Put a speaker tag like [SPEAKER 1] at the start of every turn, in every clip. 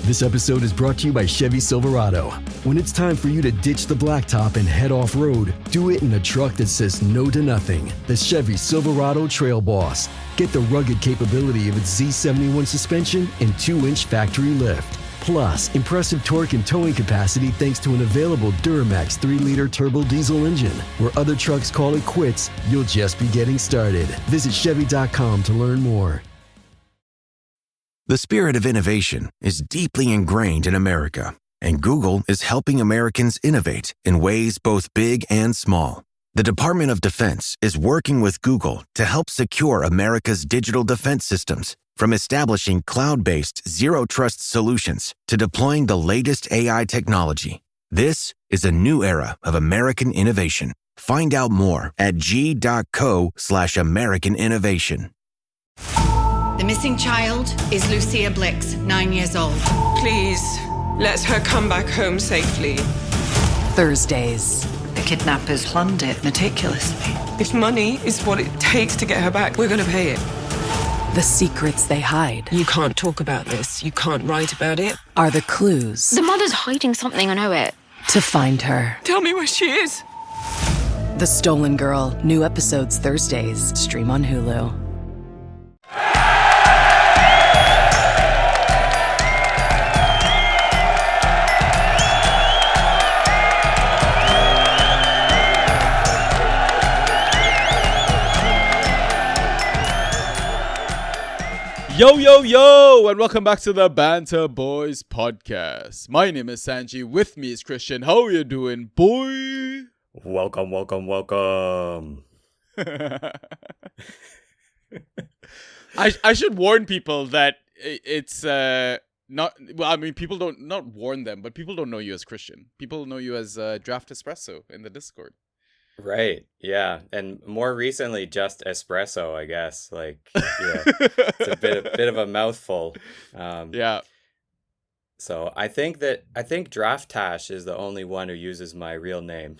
[SPEAKER 1] This episode is brought to you by Chevy Silverado. When it's time for you to ditch the blacktop and head off-road, do it in a truck that says no to nothing. The Chevy Silverado Trail Boss. Get the rugged capability of its Z71 suspension and 2-inch factory lift. Plus, impressive torque and towing capacity thanks to an available Duramax 3-liter turbo diesel engine. Where other trucks call it quits, you'll just be getting started. Visit Chevy.com to learn more.
[SPEAKER 2] The spirit of innovation is deeply ingrained in America, and Google is helping Americans innovate in ways both big and small. The Department of Defense is working with Google to help secure America's digital defense systems, from establishing cloud-based zero-trust solutions to deploying the latest AI technology. This is a new era of American innovation. Find out more at g.co/American innovation.
[SPEAKER 3] The missing child is Lucia Blix, 9 years old.
[SPEAKER 4] Please, let her come back home safely.
[SPEAKER 5] Thursdays.
[SPEAKER 6] The kidnappers planned it meticulously.
[SPEAKER 4] If money is what it takes to get her back, we're going to pay it.
[SPEAKER 5] The secrets they hide.
[SPEAKER 4] You can't talk about this. You can't write about it.
[SPEAKER 5] Are the clues.
[SPEAKER 7] The mother's hiding something, I know it.
[SPEAKER 5] To find her.
[SPEAKER 4] Tell me where she is.
[SPEAKER 5] The Stolen Girl. New episodes Thursdays. Stream on Hulu.
[SPEAKER 8] Yo, yo, yo, and welcome back to the Banter Boys podcast. My name is Sanji. With me is Christian. How are you doing, boy?
[SPEAKER 9] Welcome.
[SPEAKER 8] I should warn people that it's not, well, I mean, people don't, not warn them, but people don't know you as Christian. People know you as Draft Espresso in the Discord.
[SPEAKER 9] Right. Yeah. And more recently, just espresso, I guess. Like, yeah, it's a bit of a mouthful.
[SPEAKER 8] Yeah.
[SPEAKER 9] So I think Draftash is the only one who uses my real name.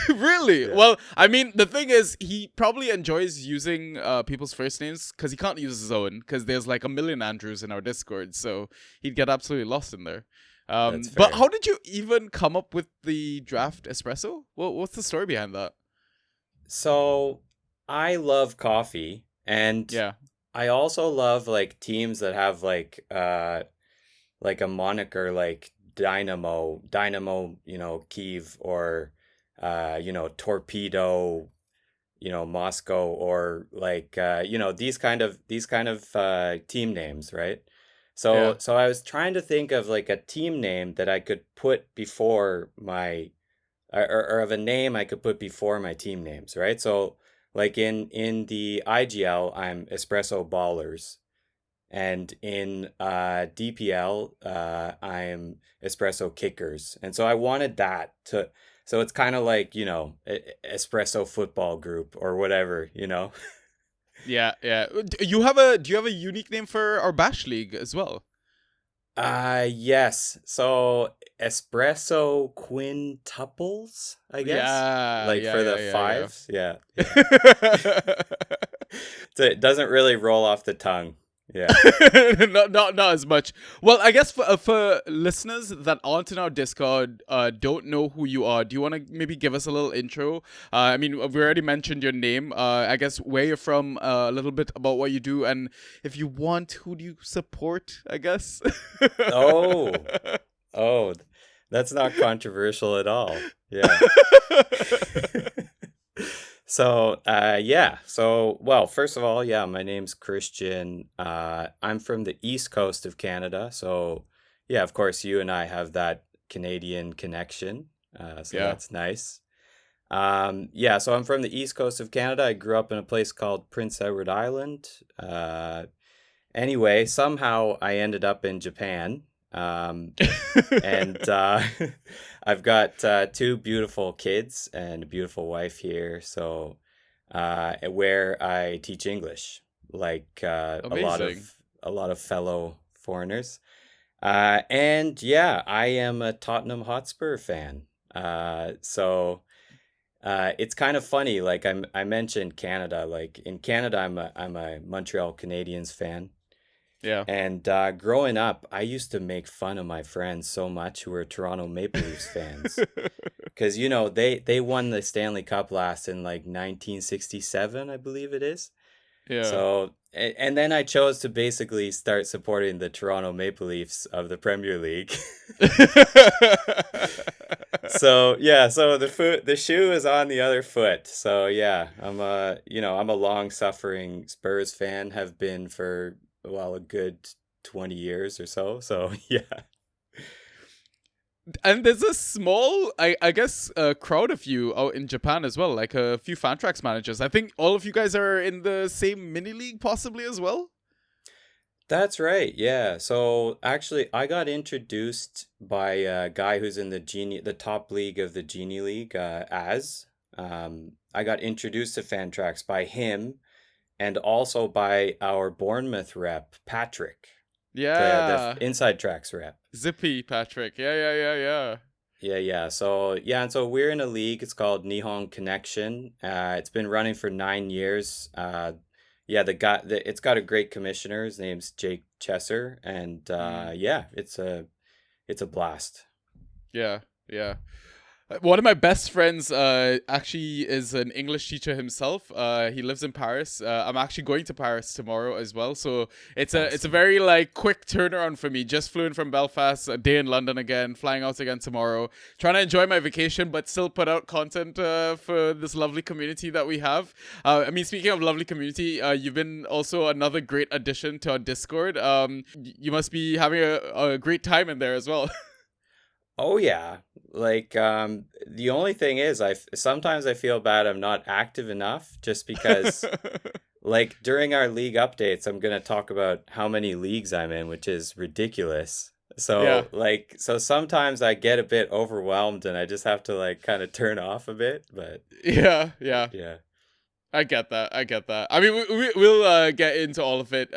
[SPEAKER 8] Really?
[SPEAKER 9] Yeah.
[SPEAKER 8] Well, I mean, the thing is, he probably enjoys using people's first names because he can't use his own because there's like a million Andrews in our Discord. So he'd get absolutely lost in there. But how did you even come up with the Draft Espresso? What's the story behind that?
[SPEAKER 9] So I love coffee, and
[SPEAKER 8] Yeah.
[SPEAKER 9] I also love like teams that have like a moniker like Dynamo, Kyiv, or Torpedo, Moscow, or like these kind of team names, right? So I was trying to think of like a team name that I could put before my, or of a name I could put before my team names, right? So like in the IGL, I'm Espresso Ballers, and in DPL, I'm Espresso Kickers, and so I wanted that to, so it's kind of like Espresso Football Group or whatever,
[SPEAKER 8] Yeah. Do you have a unique name for our Bash League as well?
[SPEAKER 9] Yes. So espresso quintuples, I guess.
[SPEAKER 8] Yeah.
[SPEAKER 9] Like for the fives. Yeah. So it doesn't really roll off the tongue. Yeah.
[SPEAKER 8] not as much. Well, I guess for listeners that aren't in our Discord, don't know who you are, do you want to maybe give us a little intro? I mean, we already mentioned your name. I guess where you're from, a little bit about what you do, and if you want, who do you support, I guess?
[SPEAKER 9] Oh, that's not controversial at all. Yeah. So, well, first of all, my name's Christian. I'm from the East Coast of Canada. So, yeah, of course, you and I have that Canadian connection. That's nice. So I'm from the East Coast of Canada. I grew up in a place called Prince Edward Island. Anyway, somehow I ended up in Japan. And I've got 2 beautiful kids and a beautiful wife here. So where I teach English, like a lot of fellow foreigners. I am a Tottenham Hotspur fan. It's kind of funny. Like I mentioned Canada. Like in Canada, I'm a Montreal Canadiens fan.
[SPEAKER 8] Yeah.
[SPEAKER 9] And growing up, I used to make fun of my friends so much who were Toronto Maple Leafs fans. Because, you know, they won the Stanley Cup last in like 1967, I believe it is.
[SPEAKER 8] Yeah.
[SPEAKER 9] So, and then I chose to basically start supporting the Toronto Maple Leafs of the Premier League. So yeah, so the shoe is on the other foot. So yeah, I'm a long-suffering Spurs fan, have been for, well, a good 20 years or so. So yeah.
[SPEAKER 8] And there's a small, I guess, crowd of you out in Japan as well, like a few Fantrax managers. I think all of you guys are in the same mini league possibly as well.
[SPEAKER 9] That's right. Yeah. So actually, I got introduced by a guy who's in the top league of the Genie League, I got introduced to Fantrax by him, and also by our Bournemouth rep, Patrick,
[SPEAKER 8] Yeah.
[SPEAKER 9] the Inside Tracks rep.
[SPEAKER 8] Zippy Patrick. Yeah.
[SPEAKER 9] Yeah. So yeah, and so we're in a league. It's called Nihon Connection. It's been running for 9 years. Yeah, it's got a great commissioner. His name's Jake Chesser, and yeah, it's a blast.
[SPEAKER 8] Yeah. One of my best friends actually is an English teacher himself. He lives in Paris. I'm actually going to Paris tomorrow as well. So it's a very like quick turnaround for me. Just flew in from Belfast, a day in London again, flying out again tomorrow. Trying to enjoy my vacation, but still put out content for this lovely community that we have. I mean, speaking of lovely community, you've been also another great addition to our Discord. You must be having a great time in there as well.
[SPEAKER 9] Oh yeah. Like the only thing is sometimes I feel bad I'm not active enough, just because like during our league updates I'm going to talk about how many leagues I'm in, which is ridiculous. So
[SPEAKER 8] Yeah.
[SPEAKER 9] so sometimes I get a bit overwhelmed and I just have to like kind of turn off a bit, but
[SPEAKER 8] Yeah.
[SPEAKER 9] yeah.
[SPEAKER 8] I get that. I mean, we'll get into all of it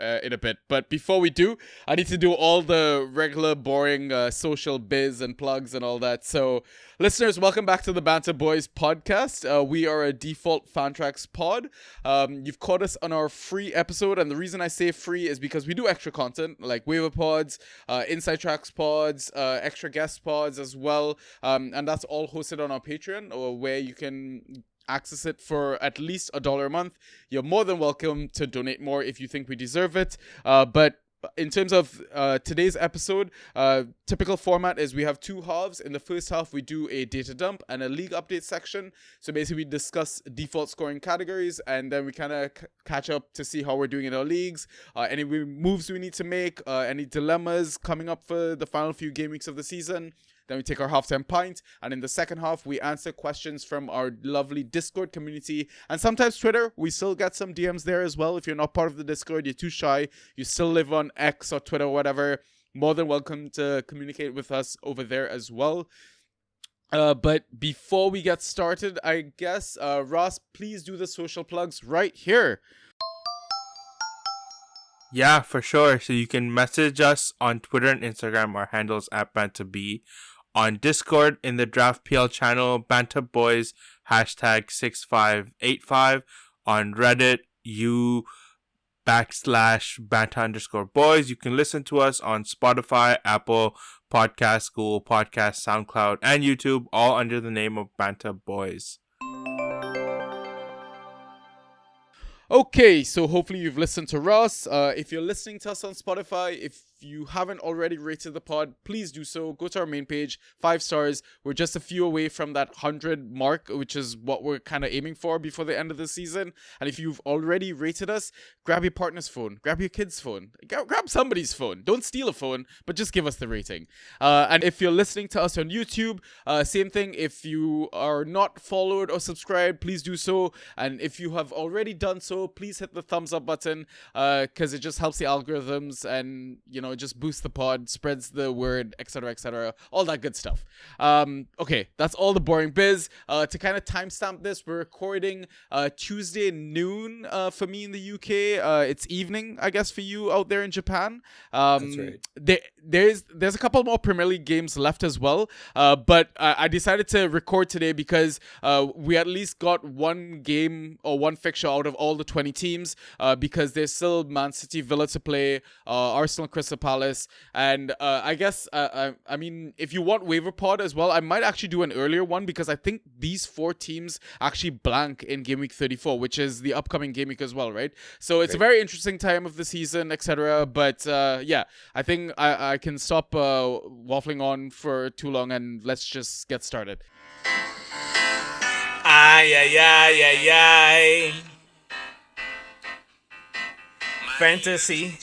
[SPEAKER 8] in a bit. But before we do, I need to do all the regular boring social biz and plugs and all that. So, listeners, welcome back to the Banter Boys podcast. We are a default Fantrax pod. You've caught us on our free episode, and the reason I say free is because we do extra content like waiver pods, inside tracks pods, extra guest pods as well, and that's all hosted on our Patreon, or where you can access it for at least $1 a month. You're more than welcome to donate more if you think we deserve it. But in terms of today's episode, typical format is we have two halves. In the first half, we do a data dump and a league update section. So basically, we discuss default scoring categories, and then we kind of catch up to see how we're doing in our leagues, any moves we need to make, any dilemmas coming up for the final few game weeks of the season. Then we take our halftime pint, and in the second half, we answer questions from our lovely Discord community, and sometimes Twitter. We still get some DMs there as well. If you're not part of the Discord, you're too shy, you still live on X or Twitter or whatever, more than welcome to communicate with us over there as well. But before we get started, I guess, Ross, please do the social plugs right here.
[SPEAKER 10] Yeah, for sure. So you can message us on Twitter and Instagram. Our handles @BantaB. On Discord in the Draft PL channel, Banta Boys #6585. On Reddit, /Banta_Boys. You can listen to us on Spotify, Apple Podcasts, Google Podcasts, SoundCloud, and YouTube, all under the name of Banta Boys.
[SPEAKER 8] Okay, so hopefully you've listened to Ross. If you're listening to us on Spotify, if you haven't already rated the pod, please do so. Go to our main page, 5 stars. We're just a few away from that 100 mark, which is what we're kind of aiming for before the end of the season. And if you've already rated us, grab your partner's phone, grab your kid's phone, grab somebody's phone. Don't steal a phone, but just give us the rating. And if you're listening to us on YouTube, same thing. If you are not followed or subscribed, please do so. And if you have already done so, please hit the thumbs up button, because it just helps the algorithms, and it just boosts the pod, spreads the word, etc., all that good stuff. Okay, that's all the boring biz. To kind of timestamp this, we're recording Tuesday noon for me in the UK. It's evening, I guess, for you out there in Japan.
[SPEAKER 9] That's right.
[SPEAKER 8] There's a couple more Premier League games left as well, but I decided to record today because we at least got one game or one fixture out of all the the 20 teams because there's still Man City, Villa to play, Arsenal, Crystal Palace, and I guess I mean if you want waiver pod as well, I might actually do an earlier one because I think these 4 teams actually blank in game week 34, which is the upcoming game week as well, right? So it's a very interesting time of the season, etc. But yeah, I think I can stop waffling on for too long and let's just get started.
[SPEAKER 11] Ay, ay, ay, ay, ay. Fantasy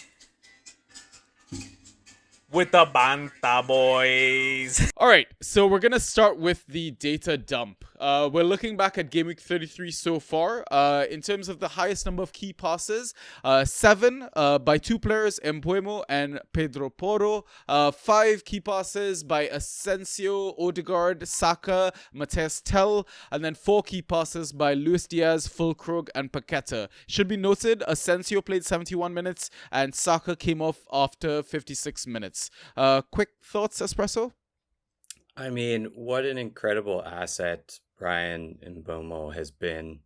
[SPEAKER 11] with the Banta Boys.
[SPEAKER 8] All right, so we're going to start with the data dump. We're looking back at Game Week 33 so far. In terms of the highest number of key passes, 7 by 2 players, Embuemo and Pedro Porro. 5 key passes by Asensio, Odegaard, Saka, Mateus Tel. And then 4 key passes by Luis Diaz, Fulkrug, and Paqueta. Should be noted, Asensio played 71 minutes and Saka came off after 56 minutes. Quick thoughts, Espresso?
[SPEAKER 9] I mean, what an incredible asset Brian Mbeumo has been,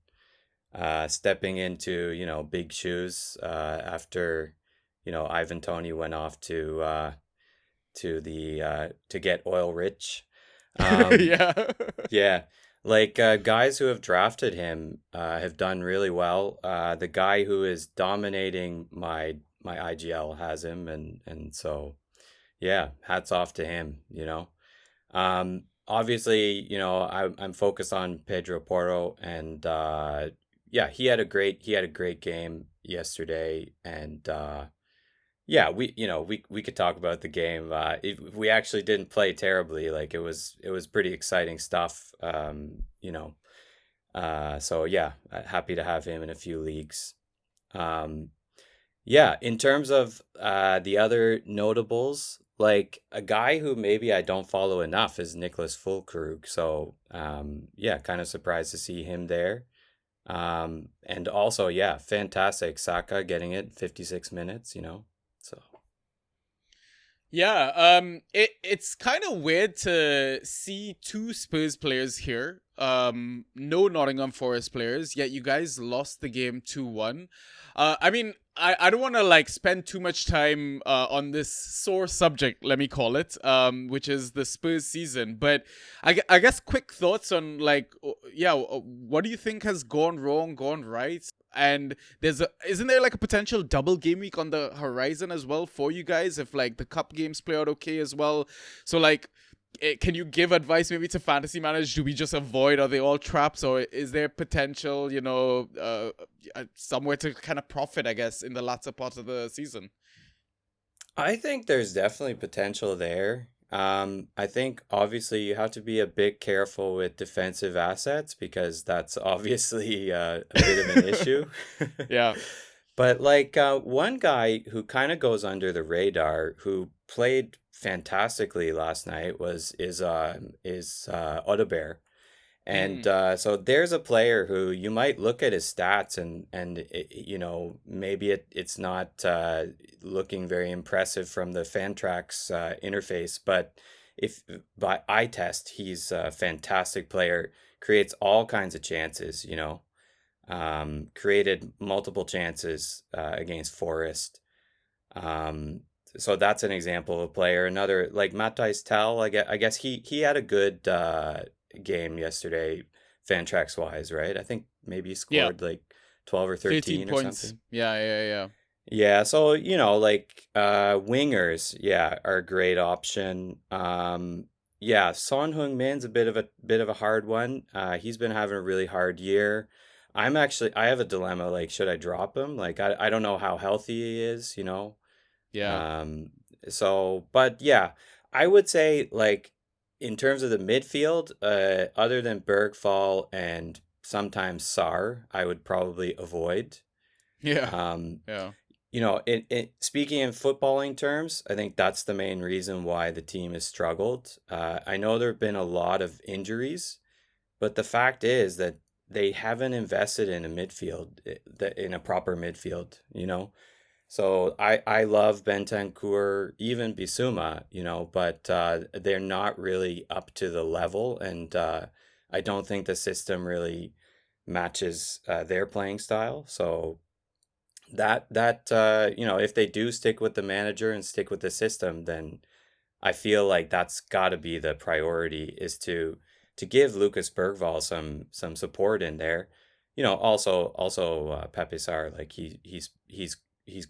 [SPEAKER 9] stepping into, big shoes after, Ivan Toney went off to get oil rich.
[SPEAKER 8] Yeah.
[SPEAKER 9] Yeah. Like guys who have drafted him have done really well. The guy who is dominating my IGL has him, and so yeah, hats off to him. Obviously, I'm focused on Pedro Porro, and yeah, he had a great game yesterday, and yeah, we could talk about the game. We actually didn't play terribly. Like it was pretty exciting stuff. So yeah, happy to have him in a few leagues. Yeah, in terms of the other notables, like a guy who maybe I don't follow enough is Nicholas Fulkrug. So yeah, kind of surprised to see him there. And also, yeah, fantastic. Saka getting it 56 minutes, so.
[SPEAKER 8] Yeah, it's kind of weird to see 2 Spurs players here. No Nottingham Forest players, yet you guys lost the game 2-1. I mean, I don't want to spend too much time on this sore subject, let me call it, which is the Spurs season. But I guess quick thoughts on what do you think has gone wrong, gone right? And isn't there a potential double game week on the horizon as well for you guys if the cup games play out okay as well? So can you give advice maybe to fantasy managers? Do we just avoid? Are they all traps, or is there potential, somewhere to kind of profit, I guess, in the latter part of the season?
[SPEAKER 9] I think there's definitely potential there. I think obviously you have to be a bit careful with defensive assets because that's obviously a bit of an issue.
[SPEAKER 8] Yeah.
[SPEAKER 9] But one guy who kind of goes under the radar who played fantastically last night is Odegaard. And so there's a player who you might look at his stats and maybe it's not looking very impressive from the Fantrax interface, but if by eye test, he's a fantastic player, creates all kinds of chances, created multiple chances against Forest. So that's an example of a player. Another Matthijs Tel, I guess he had a good game yesterday, Fantrax wise, right? I think maybe he scored 12 or 13 or
[SPEAKER 8] points.
[SPEAKER 9] something.
[SPEAKER 8] Yeah.
[SPEAKER 9] Yeah, so wingers, yeah, are a great option. Yeah, Son Heung-min's a bit of a hard one. He's been having a really hard year. I have a dilemma, should I drop him? I don't know how healthy he is,
[SPEAKER 8] Yeah.
[SPEAKER 9] So, but yeah, I would say in terms of the midfield, other than Bergfall and sometimes Sarr, I would probably avoid.
[SPEAKER 8] Yeah.
[SPEAKER 9] Yeah. Speaking in footballing terms, I think that's the main reason why the team has struggled. I know there have been a lot of injuries, but the fact is that they haven't invested in a midfield, in a proper midfield, So I love Bentancur, even Bissouma, but they're not really up to the level, and I don't think the system really matches their playing style. So that if they do stick with the manager and stick with the system, then I feel like that's got to be the priority, is to give Lucas Bergvall some support in there. Also Pepe Sarr, like he's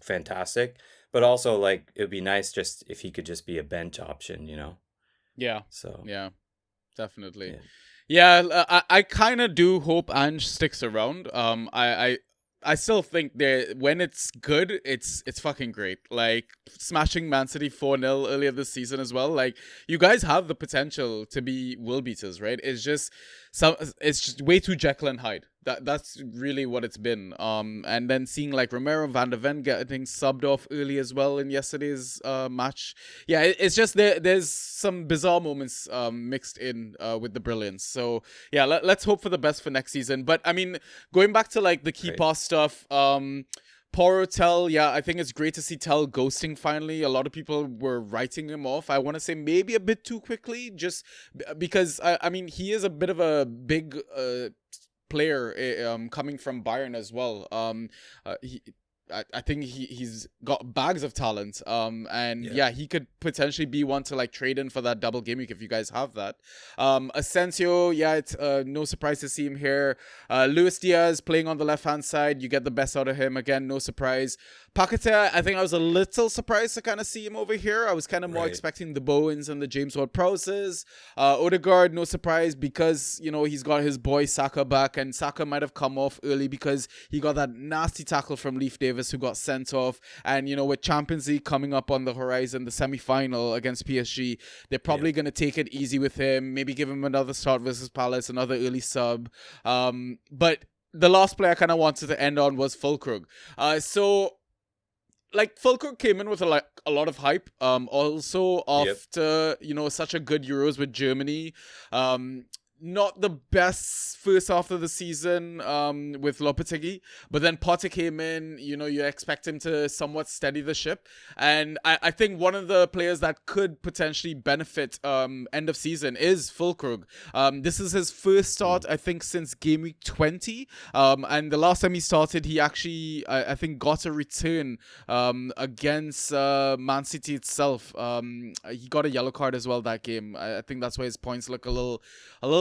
[SPEAKER 9] fantastic, but also like it would be nice just if he could just be a bench option.
[SPEAKER 8] Yeah.
[SPEAKER 9] So
[SPEAKER 8] Yeah. Definitely.
[SPEAKER 9] yeah.
[SPEAKER 8] Yeah, I kind of do hope Ange sticks around. I still think that when it's good, it's fucking great. Like smashing Man City 4-0 earlier this season as well. Like you guys have the potential to be world beaters, right? It's just way too Jekyll and Hyde. That's really what it's been. And then seeing like Romero Van der Ven getting subbed off early as well in yesterday's match. Yeah, it's just there's some bizarre moments mixed in with the brilliance. So yeah, let's hope for the best for next season. But I mean, going back to like the key pass stuff, Poro Tell, yeah, I think it's great to see Tell ghosting finally. A lot of people were writing him off. I want to say maybe a bit too quickly, just because I mean he is a bit of a big player coming from Bayern as well. I think he's got bags of talent. And yeah, he could potentially be one to like trade in for that double game week if you guys have that. Asensio, yeah, it's no surprise to see him here. Luis Diaz playing on the left hand side, you get the best out of him again, no surprise. Paquetá, I think I was a little surprised to kind of see him over here. I was kind of more expecting the Bowens and the James Ward-Prowses. Odegaard, no surprise because, he's got his boy Saka back, and Saka might have come off early because he got that nasty tackle from Leif Davis who got sent off. And, with Champions League coming up on the horizon, the semi-final against PSG, they're probably going to take it easy with him, maybe give him another start versus Palace, another early sub. But the last play I kind of wanted to end on was Fulkrug. Like Fulkrug came in with a lot of hype. Also after such a good Euros with Germany. Not the best first half of the season with Lopetegui, but then Potter came in. You expect him to somewhat steady the ship, and I think one of the players that could potentially benefit end of season is Fulkrug. This is his first start, I think, since game week 20, and the last time he started, he actually I think got a return against Man City itself. He got a yellow card as well that game. I think that's why his points look a little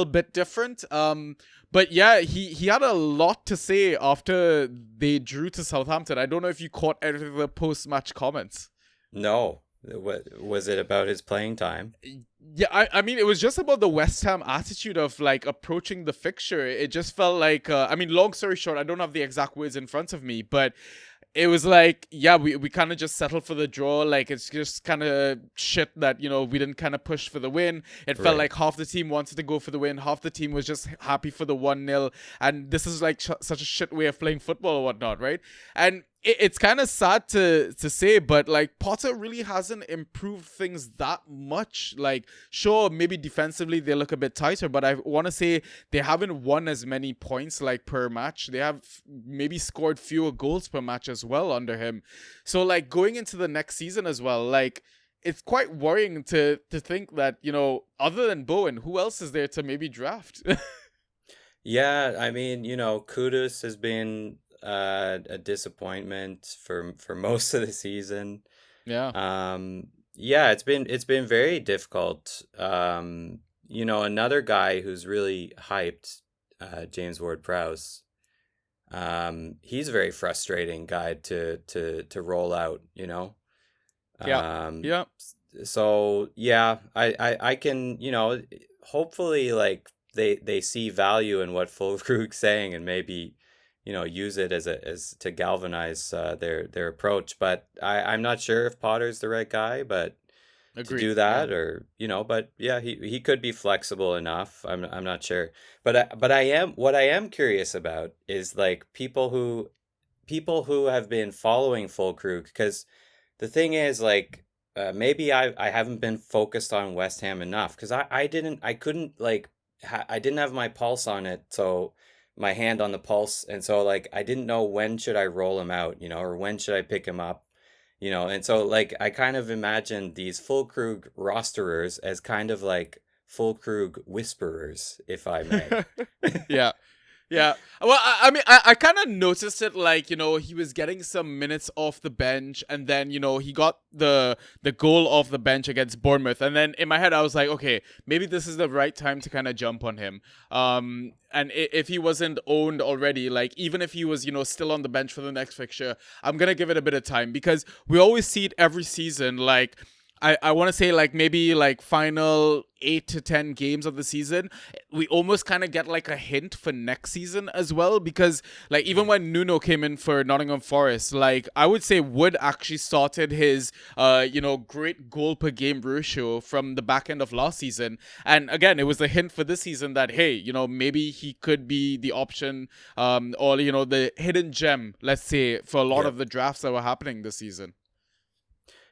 [SPEAKER 8] bit different. But yeah, he had a lot to say after they drew to Southampton. I don't know if you caught any of the post-match comments.
[SPEAKER 9] No. What was it about his playing time?
[SPEAKER 8] Yeah, I mean, it was just about the West Ham attitude of like approaching the fixture. It just felt like, long story short, I don't have the exact words in front of me, but it was like, yeah, we kind of just settled for the draw. Like, it's just kind of shit that, we didn't kind of push for the win. It felt like half the team wanted to go for the win. Half the team was just happy for the 1-0. And this is like such a shit way of playing football or whatnot, right? And it's kind of sad to say, but like Potter really hasn't improved things that much. Like, sure, maybe defensively they look a bit tighter, but I want to say they haven't won as many points like per match. They have maybe scored fewer goals per match as well under him. So like going into the next season as well, like it's quite worrying to think that, other than Bowen, who else is there to maybe draft?
[SPEAKER 9] Yeah, I mean, Kudus has been a disappointment for most of the season.
[SPEAKER 8] Yeah.
[SPEAKER 9] Yeah, it's been very difficult. Another guy who's really hyped, James Ward-Prowse. He's a very frustrating guy to roll out,
[SPEAKER 8] Yeah.
[SPEAKER 9] So yeah, I can, hopefully like they see value in what Fulkrug's saying and maybe use it as to galvanize their approach. But I'm not sure if Potter's the right guy, but
[SPEAKER 8] Agreed.
[SPEAKER 9] to do that, or but yeah, he could be flexible enough. I'm not sure, but I am curious about is like people who have been following Fulkrug, because the thing is like maybe I haven't been focused on West Ham enough, because I didn't have my pulse on it, so my hand on the pulse, and so like I didn't know when should I roll him out, or when should I pick him up, and so like I kind of imagined these Fulkrug rosterers as kind of like Fulkrug whisperers, if I may.
[SPEAKER 8] Yeah. Yeah. Well, I mean, I kind of noticed it, like, he was getting some minutes off the bench, and then, he got the goal off the bench against Bournemouth. And then in my head, I was like, okay, maybe this is the right time to kind of jump on him. And if he wasn't owned already, like, even if he was, still on the bench for the next fixture, I'm going to give it a bit of time, because we always see it every season, like, I want to say, like, maybe like final 8 to 10 games of the season, we almost kind of get like a hint for next season as well, because like even when Nuno came in for Nottingham Forest, like I would say Wood actually started his great goal per game ratio from the back end of last season, and again it was a hint for this season that, hey, maybe he could be the option, or the hidden gem, let's say, for a lot of the drafts that were happening this season.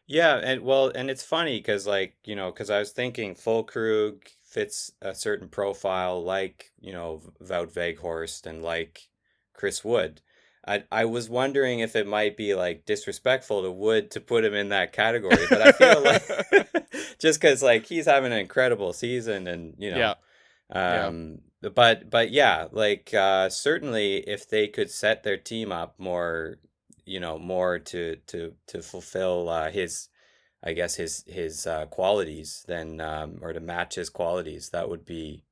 [SPEAKER 9] Yeah, and it's funny because, like, because I was thinking Fulkrug fits a certain profile, like, Wout Weghorst and like Chris Wood. I was wondering if it might be like disrespectful to Wood to put him in that category, but I feel like just because like he's having an incredible season, and but yeah, like certainly if they could set their team up more, more to fulfill his, I guess his qualities, then or to match his qualities, that would be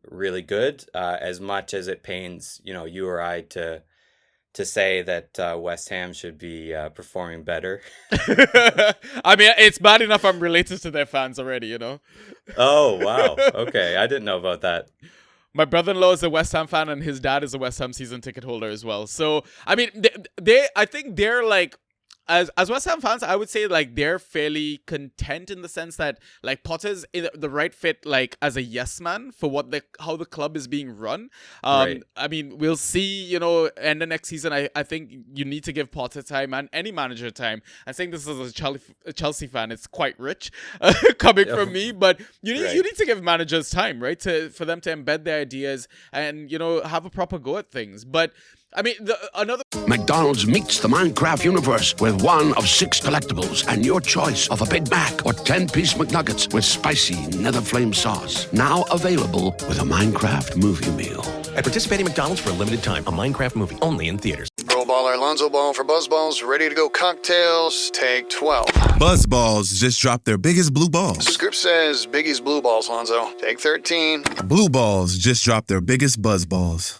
[SPEAKER 9] really good. As much as it pains you or I to say that West Ham should be performing better.
[SPEAKER 8] I mean, it's bad enough I'm related to their fans already.
[SPEAKER 9] Oh wow, okay, I didn't know about that.
[SPEAKER 8] My brother-in-law is a West Ham fan, and his dad is a West Ham season ticket holder as well. So, I mean, I think they're like, as West Ham fans, I would say like they're fairly content in the sense that like Potter's the right fit, like as a yes man for how the club is being run.
[SPEAKER 9] Right.
[SPEAKER 8] I mean, we'll see, end of next season. I think you need to give Potter time, and any manager time. I think this is a Chelsea fan. It's quite rich coming from me, but you need to give managers time, right? For them to embed their ideas and, have a proper go at things. But I mean,
[SPEAKER 12] McDonald's meets the Minecraft universe with one of 6 collectibles and your choice of a Big Mac or 10-piece McNuggets with spicy nether flame sauce. Now available with a Minecraft movie meal.
[SPEAKER 13] At participating McDonald's for a limited time, a Minecraft movie only in theaters.
[SPEAKER 14] Roll baller Alonzo Ball for Buzzballs. Ready to go cocktails. Take 12.
[SPEAKER 15] Buzzballs just dropped their biggest blue balls.
[SPEAKER 14] Script says Biggie's blue balls, Lonzo. Take 13.
[SPEAKER 15] Blue balls just dropped their biggest buzzballs.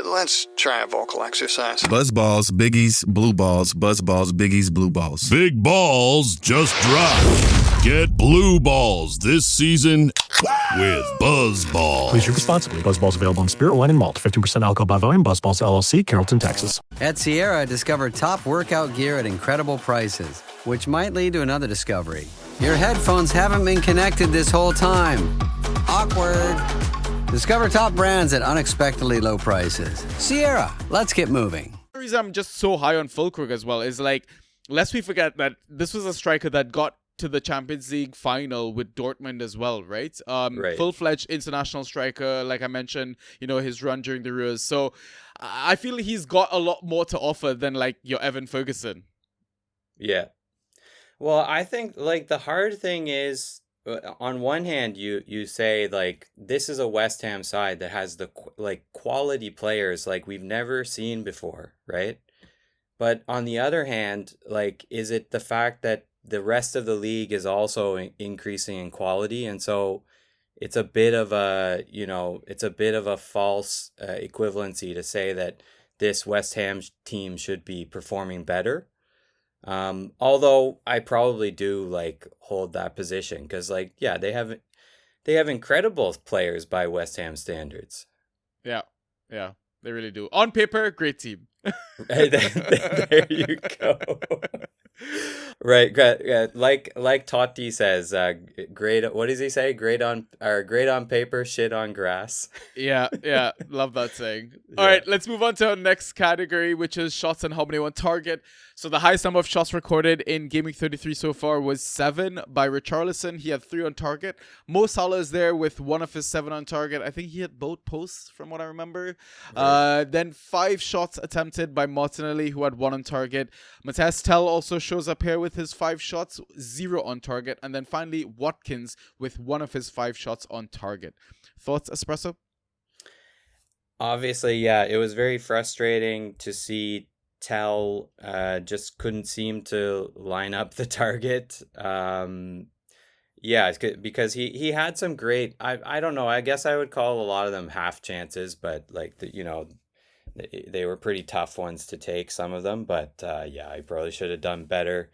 [SPEAKER 14] Let's try a vocal exercise.
[SPEAKER 15] Buzzballs, Biggie's, blue balls, buzzballs, Biggie's, blue balls.
[SPEAKER 16] Big balls just dropped. Get blue balls this season with Buzzballs.
[SPEAKER 17] Please drink responsibly. Buzzballs available in spirit, wine, and malt. 15% alcohol by volume. Buzzballs LLC, Carrollton, Texas.
[SPEAKER 18] At Sierra, discover top workout gear at incredible prices, which might lead to another discovery. Your headphones haven't been connected this whole time. Awkward. Discover top brands at unexpectedly low prices. Sierra, let's get moving.
[SPEAKER 8] The reason I'm just so high on Fulkrug as well is, like, lest we forget that this was a striker that got to the Champions League final with Dortmund as well, right?
[SPEAKER 9] Right.
[SPEAKER 8] Full-fledged international striker, like I mentioned, his run during the Euros. So I feel he's got a lot more to offer than like your Evan Ferguson.
[SPEAKER 9] Yeah. Well, I think like the hard thing is, on one hand, you say like this is a West Ham side that has the like quality players like we've never seen before, right? But on the other hand, like, is it the fact that the rest of the league is also increasing in quality, and so it's a bit of a false equivalency to say that this West Ham team should be performing better. Although I probably do like hold that position because like, yeah, they have incredible players by West Ham standards. Yeah, they really do. On paper, great team. There you go. Right, like Totti says, great. What does he say? Great on paper, shit on grass. Yeah, love that saying. All right, let's move on to our next category, which is shots and how many on target. So the highest number of shots recorded in Game Week 33 so far was 7 by Richarlison. He had 3 on target. Mo Salah is there with 1 of his 7 on target. I think he hit both posts from what I remember. Right. Then 5 shots attempted by Martinelli, who had 1 on target. Matthias Tell also shows up here with his 5 shots, 0 on target. And then finally, Watkins with 1 of his 5 shots on target. Thoughts, Espresso? Obviously, yeah, it was very frustrating to see Tell just couldn't seem to line up the target. Yeah, it's good because he had some great. I don't know. I guess I would call a lot of them half chances, but like they were pretty tough ones to take, some of them. But yeah, he probably should have done better.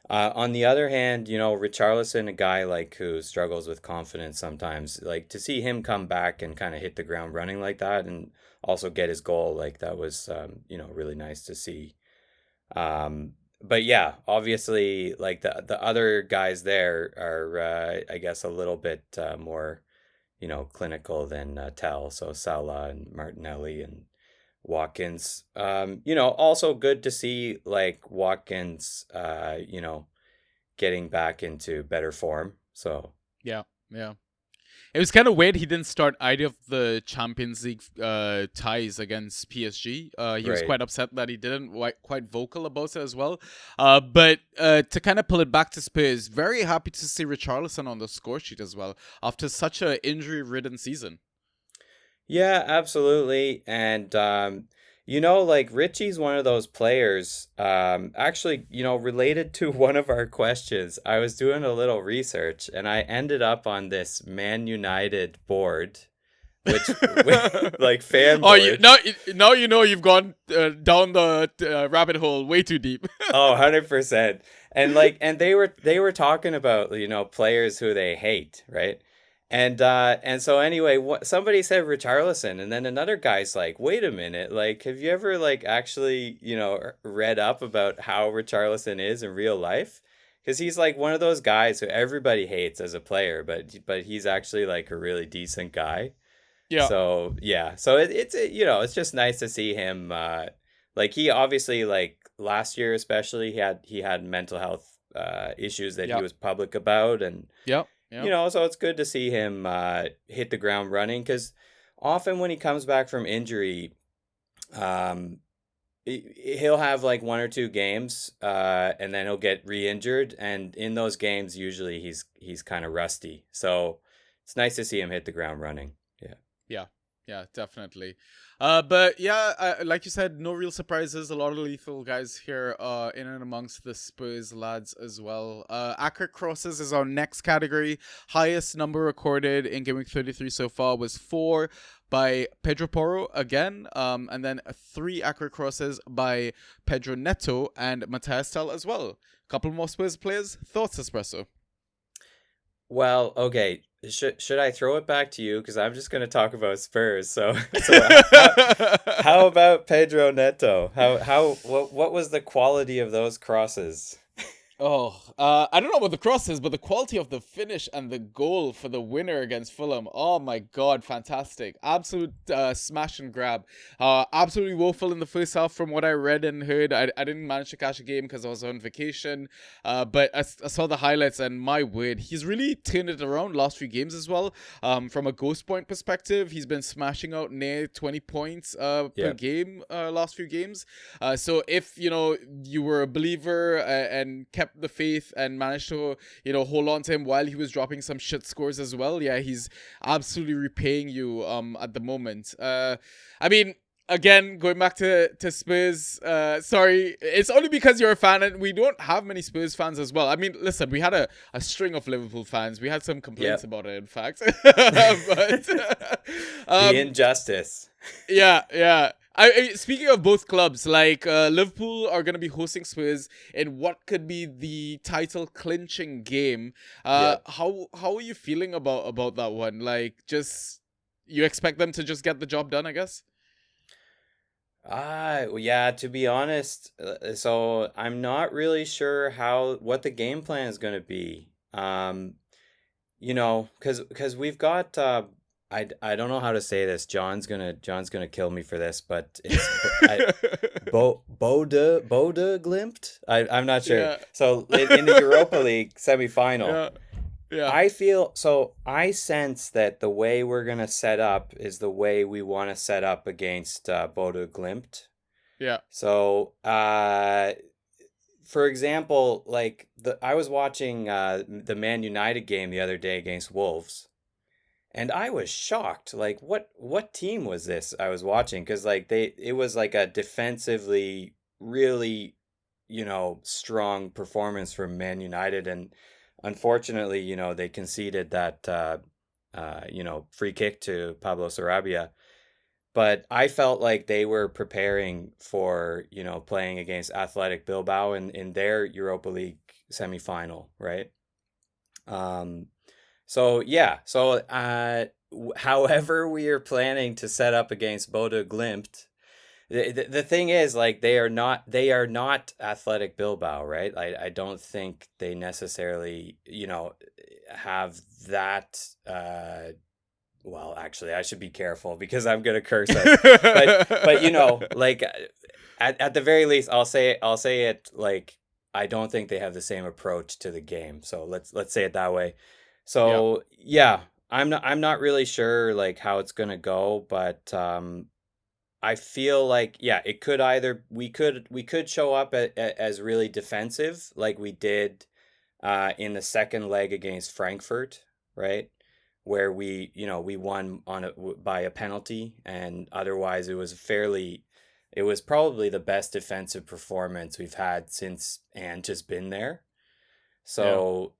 [SPEAKER 9] On the other hand, Richarlison, a guy like who struggles with confidence sometimes, like to see him come back and kind of hit the ground running like that, and also get his goal, like that was really nice to see. But yeah, obviously, like the other guys there are, I guess, a little bit more, clinical than Tell. So Salah and Martinelli and Watkins. Also good to see like Watkins, getting back into better form. So
[SPEAKER 8] Yeah, yeah. It was kind of weird he didn't start either of the Champions League ties against PSG. He was
[SPEAKER 9] right.
[SPEAKER 8] quite upset that he didn't, quite vocal about it as well. But to kind of pull it back to Spurs, very happy to see Richarlison on the score sheet as well after such a injury-ridden season.
[SPEAKER 9] Yeah, absolutely. And like Richie's one of those players. Actually, related to one of our questions, I was doing a little research and I ended up on this Man United board, which like fan
[SPEAKER 8] Oh,
[SPEAKER 9] board.
[SPEAKER 8] now you know you've gone down the rabbit hole way too deep.
[SPEAKER 9] Oh, 100%. And they were talking about, players who they hate, right? And so anyway, somebody said Richarlison, and then another guy's like, "Wait a minute, like, have you ever like actually, read up about how Richarlison is in real life? Because he's like one of those guys who everybody hates as a player, but he's actually like a really decent guy.
[SPEAKER 8] Yeah.
[SPEAKER 9] So yeah, so it's just nice to see him. Like he obviously like last year especially he had mental health issues that he was public about, and
[SPEAKER 8] Yep.
[SPEAKER 9] so it's good to see him hit the ground running because often when he comes back from injury, um, he'll have like one or two games, and then he'll get re-injured, and in those games usually he's kind of rusty. So it's nice to see him hit the ground running. Yeah.
[SPEAKER 8] Yeah, definitely. But yeah, like you said, no real surprises. A lot of lethal guys here in and amongst the Spurs lads as well. Accurate crosses is our next category. Highest number recorded in Game Week 33 so far was 4 by Pedro Porro again, and then 3 accurate crosses by Pedro Neto and Matthias Tel as well. Couple more Spurs players. Thoughts, Espresso?
[SPEAKER 9] Well, okay. Should I throw it back to you because I'm just going to talk about Spurs? So how about Pedro Neto? What was the quality of those crosses?
[SPEAKER 8] Oh, I don't know about the crosses, but the quality of the finish and the goal for the winner against Fulham. Oh my God, fantastic. Absolute smash and grab. Absolutely woeful in the first half from what I read and heard. I didn't manage to catch a game because I was on vacation, but I saw the highlights and my word, he's really turned it around last few games as well. From a ghost point perspective, he's been smashing out near 20 points per game last few games. So if, you were a believer and kept the faith and managed to hold on to him while he was dropping some shit scores as well, yeah, he's absolutely repaying you at the moment. I mean, again, going back to Spurs, sorry, it's only because you're a fan and we don't have many Spurs fans as well. I mean, listen, we had a string of Liverpool fans. We had some complaints about it, in fact. But
[SPEAKER 9] the injustice.
[SPEAKER 8] Yeah. Speaking of both clubs, like Liverpool are going to be hosting Spurs in what could be the title clinching game. How are you feeling about that one? Like, just you expect them to just get the job done, I guess?
[SPEAKER 9] Yeah, to be honest, so I'm not really sure what the game plan is going to be. Because we've got I don't know how to say this. John's gonna kill me for this, but it's Bode Glimt. I'm not sure.
[SPEAKER 8] Yeah.
[SPEAKER 9] So in the Europa League semifinal,
[SPEAKER 8] yeah.
[SPEAKER 9] I sense that the way we're gonna set up is the way we want to set up against Bode Glimt.
[SPEAKER 8] Yeah.
[SPEAKER 9] So for example, like I was watching the Man United game the other day against Wolves. And I was shocked. Like, what team was this I was watching? Because like it was like a defensively really, strong performance from Man United, and unfortunately, they conceded that free kick to Pablo Sarabia. But I felt like they were preparing for, playing against Athletic Bilbao in their Europa League semifinal, right? So yeah, so however we are planning to set up against Bodo Glimt, the thing is, like, they are not Athletic Bilbao, right? I don't think they necessarily, have that. Well, actually, I should be careful because I'm gonna curse us. But like at the very least, I'll say it like I don't think they have the same approach to the game. So let's say it that way. So yeah, I'm not really sure like how it's gonna go, but I feel like it could either we could show up as really defensive like we did in the second leg against Frankfurt, right? Where we won by a penalty, and otherwise it was probably the best defensive performance we've had since Ant has been there. So,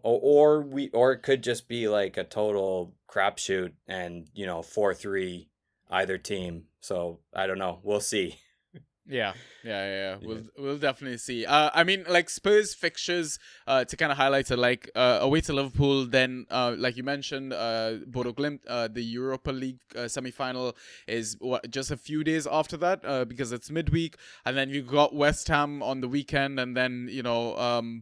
[SPEAKER 9] or it could just be like a total crapshoot and, 4-3 either team. So I don't know. We'll see.
[SPEAKER 8] Yeah. We'll definitely see. I mean, like Spurs fixtures, to kind of highlight it, like away to Liverpool, then like you mentioned, Bodo Glimt, the Europa League semi-final is just a few days after that, because it's midweek, and then you got West Ham on the weekend, and then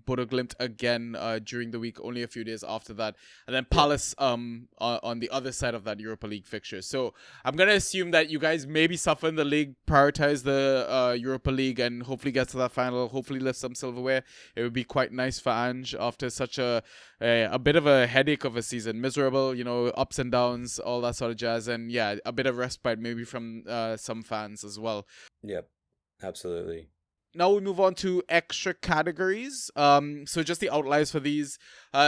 [SPEAKER 8] Bodo Glimt again during the week, only a few days after that, and then Palace on the other side of that Europa League fixture. So I'm gonna assume that you guys maybe suffer in the league, prioritize the Europa League, and hopefully get to that final, hopefully lift some silverware. It would be quite nice for Ange after such a bit of a headache of a season, miserable, ups and downs, all that sort of jazz, and a bit of respite maybe from some fans as well.
[SPEAKER 9] Yep, absolutely.
[SPEAKER 8] Now we move on to extra categories. So just the outliers for these.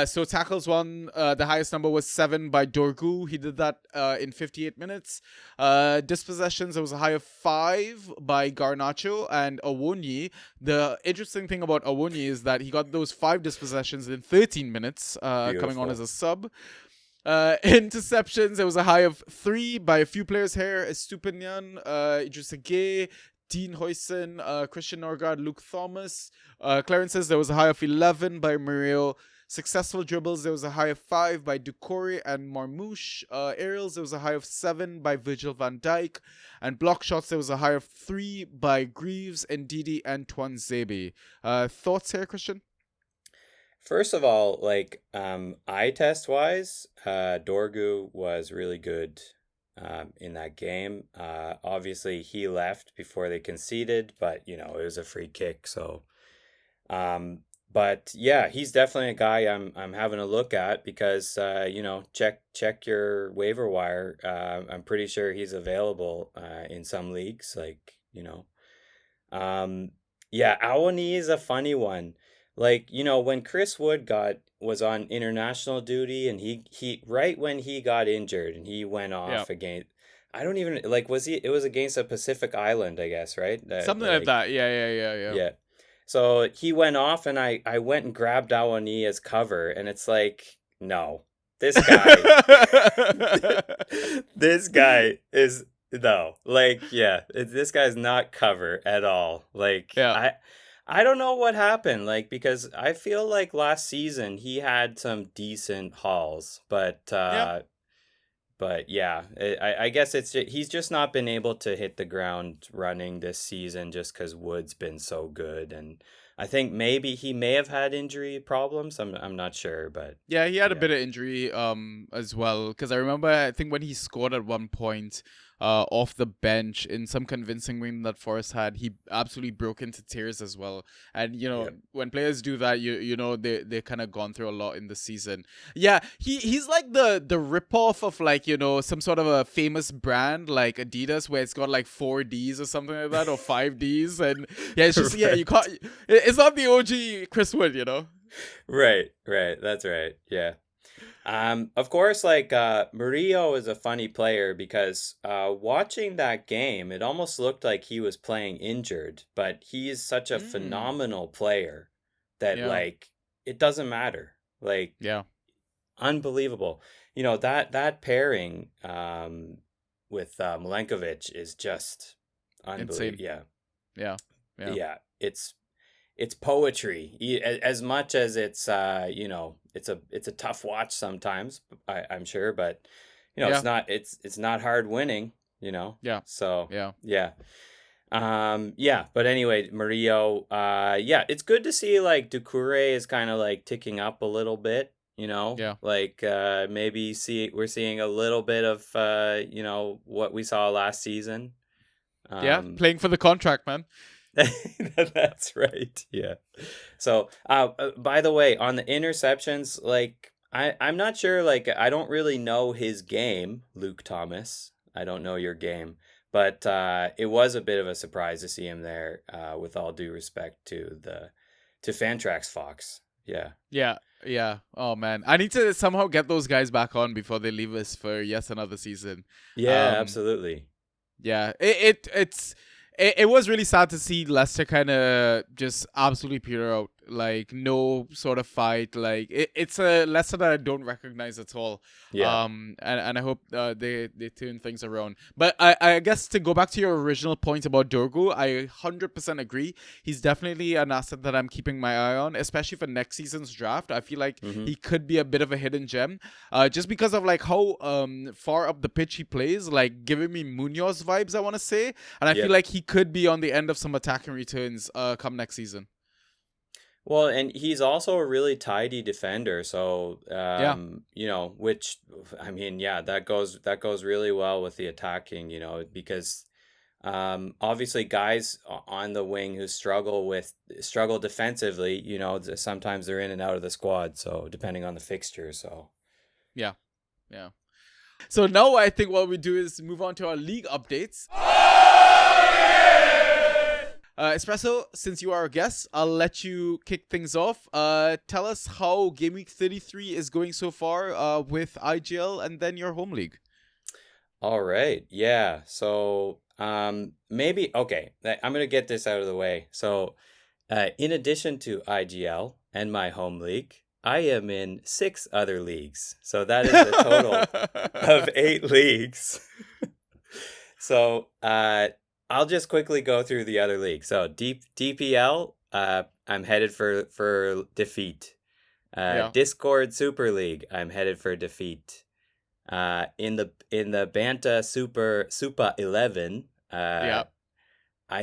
[SPEAKER 8] So tackles won, the highest number was 7 by Dorgu. He did that in 58 minutes. Dispossessions, there was a high of 5 by Garnacho and Awoniyi. The interesting thing about Awoniyi is that he got those 5 dispossessions in 13 minutes, coming on as a sub. Interceptions, there was a high of 3 by a few players here. Estupinian, Idrissa Gueye, Dean Huyson, Christian Norgard, Luke Thomas. Clearances, there was a high of 11 by Muriel. Successful dribbles, there was a high of 5 by Doucouré and Marmouche. Aerials, there was a high of 7 by Virgil van Dijk. And block shots, there was a high of 3 by Greaves, Ndidi, and Tuanzebe. Thoughts here, Christian?
[SPEAKER 9] First of all, like eye test wise, Dorgu was really good in that game. Obviously he left before they conceded, but it was a free kick. So, but yeah, he's definitely a guy I'm having a look at because check your waiver wire. I'm pretty sure he's available in some leagues. Like Awoniyi is a funny one. Like when Chris Wood was on international duty, and he right when he got injured and he went off against, I don't even like, it was against a Pacific Island, I guess, right?
[SPEAKER 8] Something like that. Yeah.
[SPEAKER 9] So he went off, and I went and grabbed Awoniyi as cover, and it's like, no, this guy, this guy is this guy's not cover at all. Like I don't know what happened, like, because I feel like last season he had some decent hauls, but I guess he's just not been able to hit the ground running this season just because Wood's been so good, and I think maybe he may have had injury problems. I'm not sure, but
[SPEAKER 8] yeah, he had a bit of injury as well, because I remember I think when he scored at one point off the bench in some convincing win that Forest had, he absolutely broke into tears as well. And when players do that, they kind of gone through a lot in the season. Yeah, he's like the ripoff of like some sort of a famous brand like Adidas, where it's got like 4 Ds or something like that, or 5 Ds, and it's just you can't. It's not the OG Chris Wood,
[SPEAKER 9] Right. That's right. Yeah. Of course, like Murillo is a funny player because watching that game, it almost looked like he was playing injured, but he is such a phenomenal player that like it doesn't matter. Like unbelievable. You know, that pairing with Milenkovic is just unbelievable.
[SPEAKER 8] Insane.
[SPEAKER 9] Yeah. It's poetry. As much as it's you know, it's a tough watch sometimes, I'm sure, but you know, it's not hard winning, you know. So yeah. But anyway, Murillo, it's good to see like Doucouré is kind of like ticking up a little bit, you know. Like maybe we're seeing a little bit of you know, what we saw last season.
[SPEAKER 8] Playing for the contract, man.
[SPEAKER 9] That's right. Yeah. So, by the way, on the interceptions, like I'm not sure. Like I don't really know his game, Luke Thomas. I don't know your game, but it was a bit of a surprise to see him there. With all due respect to Fantrax Fox.
[SPEAKER 8] Yeah. Oh man, I need to somehow get those guys back on before they leave us for yet another season.
[SPEAKER 9] Yeah, absolutely.
[SPEAKER 8] Yeah, it was really sad to see Leicester kind of just absolutely peter out. Like no sort of fight. Like it's a Leicester that I don't recognize at all. And I hope they turn things around. But I guess to go back to your original point about Dorgu, I 100% agree. He's definitely an asset that I'm keeping my eye on, especially for next season's draft. I feel like he could be a bit of a hidden gem, just because of like how far up the pitch he plays, like giving me Munoz vibes, I want to say, and I feel like he could be on the end of some attacking returns come next season.
[SPEAKER 9] Well, and he's also a really tidy defender, so you know, which I mean, that goes really well with the attacking, you know, because obviously guys on the wing who struggle defensively, you know, sometimes they're in and out of the squad, so depending on the fixture, so
[SPEAKER 8] yeah. So now I think what we do is move on to our league updates. Espresso, since you are a guest, I'll let you kick things off. Tell us how Game Week 33 is going so far with IGL and then your home league.
[SPEAKER 9] All right. Yeah. So maybe, okay, I'm going to get this out of the way. So in addition to IGL and my home league, I am in 6 other leagues. So that is a total of 8 leagues. So I'll just quickly go through the other league. So DPL, I'm headed for defeat. Discord Super League, I'm headed for defeat. In the Banta Super 11, I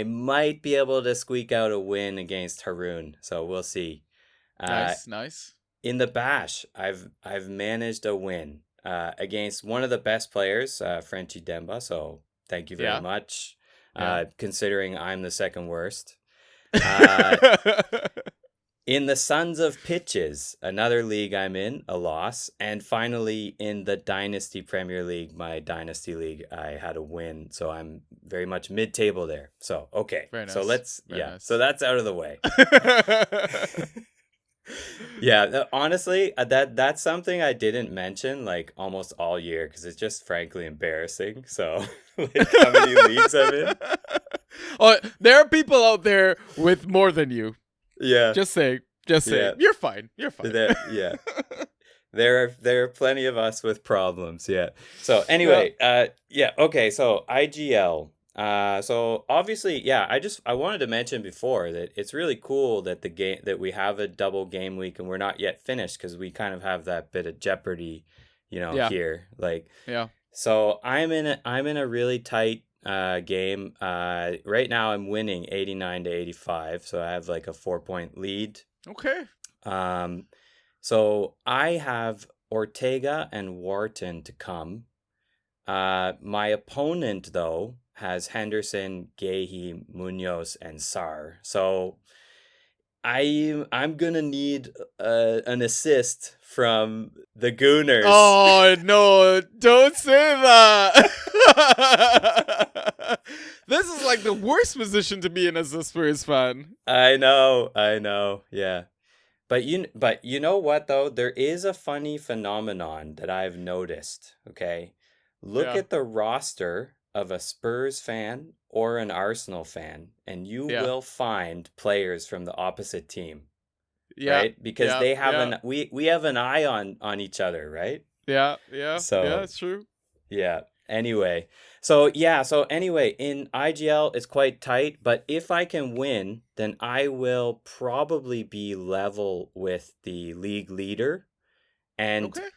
[SPEAKER 9] might be able to squeak out a win against Haroon. So we'll see.
[SPEAKER 8] Nice.
[SPEAKER 9] In the Bash, I've managed a win against one of the best players, Frenchie Demba. So thank you very much. Considering I'm the second worst. In the Sons of Pitches, another league I'm in, a loss. And finally, in the Dynasty Premier League, my Dynasty League, I had a win. So I'm very much mid-table there. So, okay.
[SPEAKER 8] Very nice.
[SPEAKER 9] So let's,
[SPEAKER 8] Very nice.
[SPEAKER 9] So that's out of the way. Honestly, that's something I didn't mention like almost all year because it's just frankly embarrassing. So, like how many leagues I'm in?
[SPEAKER 8] Oh, there are people out there with more than you.
[SPEAKER 9] Yeah.
[SPEAKER 8] Just say. You're fine.
[SPEAKER 9] There are plenty of us with problems. Yeah. So anyway, okay. So IGL. So obviously, I wanted to mention before that it's really cool that that we have a double game week and we're not yet finished because we kind of have that bit of jeopardy, you know, here. Like, so I'm in a really tight game. Right now I'm winning 89-85, so I have like a 4-point lead.
[SPEAKER 8] Okay.
[SPEAKER 9] So I have Ortega and Wharton to come. My opponent though has Henderson, Gahey, Munoz, and Sarr. So I'm gonna need an assist from the Gooners.
[SPEAKER 8] Oh no! Don't say that. This is like the worst position to be in as a Spurs fan.
[SPEAKER 9] I know. Yeah. But you know what though? There is a funny phenomenon that I've noticed, okay? Look
[SPEAKER 8] Yeah.
[SPEAKER 9] at the roster of a Spurs fan or an Arsenal fan, and you
[SPEAKER 8] Yeah.
[SPEAKER 9] will find players from the opposite team,
[SPEAKER 8] Yeah.
[SPEAKER 9] right? Because
[SPEAKER 8] Yeah.
[SPEAKER 9] they have
[SPEAKER 8] Yeah.
[SPEAKER 9] we have an eye on each other, right?
[SPEAKER 8] Yeah. Yeah. Yeah.
[SPEAKER 9] So,
[SPEAKER 8] It's true.
[SPEAKER 9] yeah. Anyway, so anyway, in IGL it's quite tight, but if I can win, then I will probably be level with the league leader. And
[SPEAKER 8] Okay.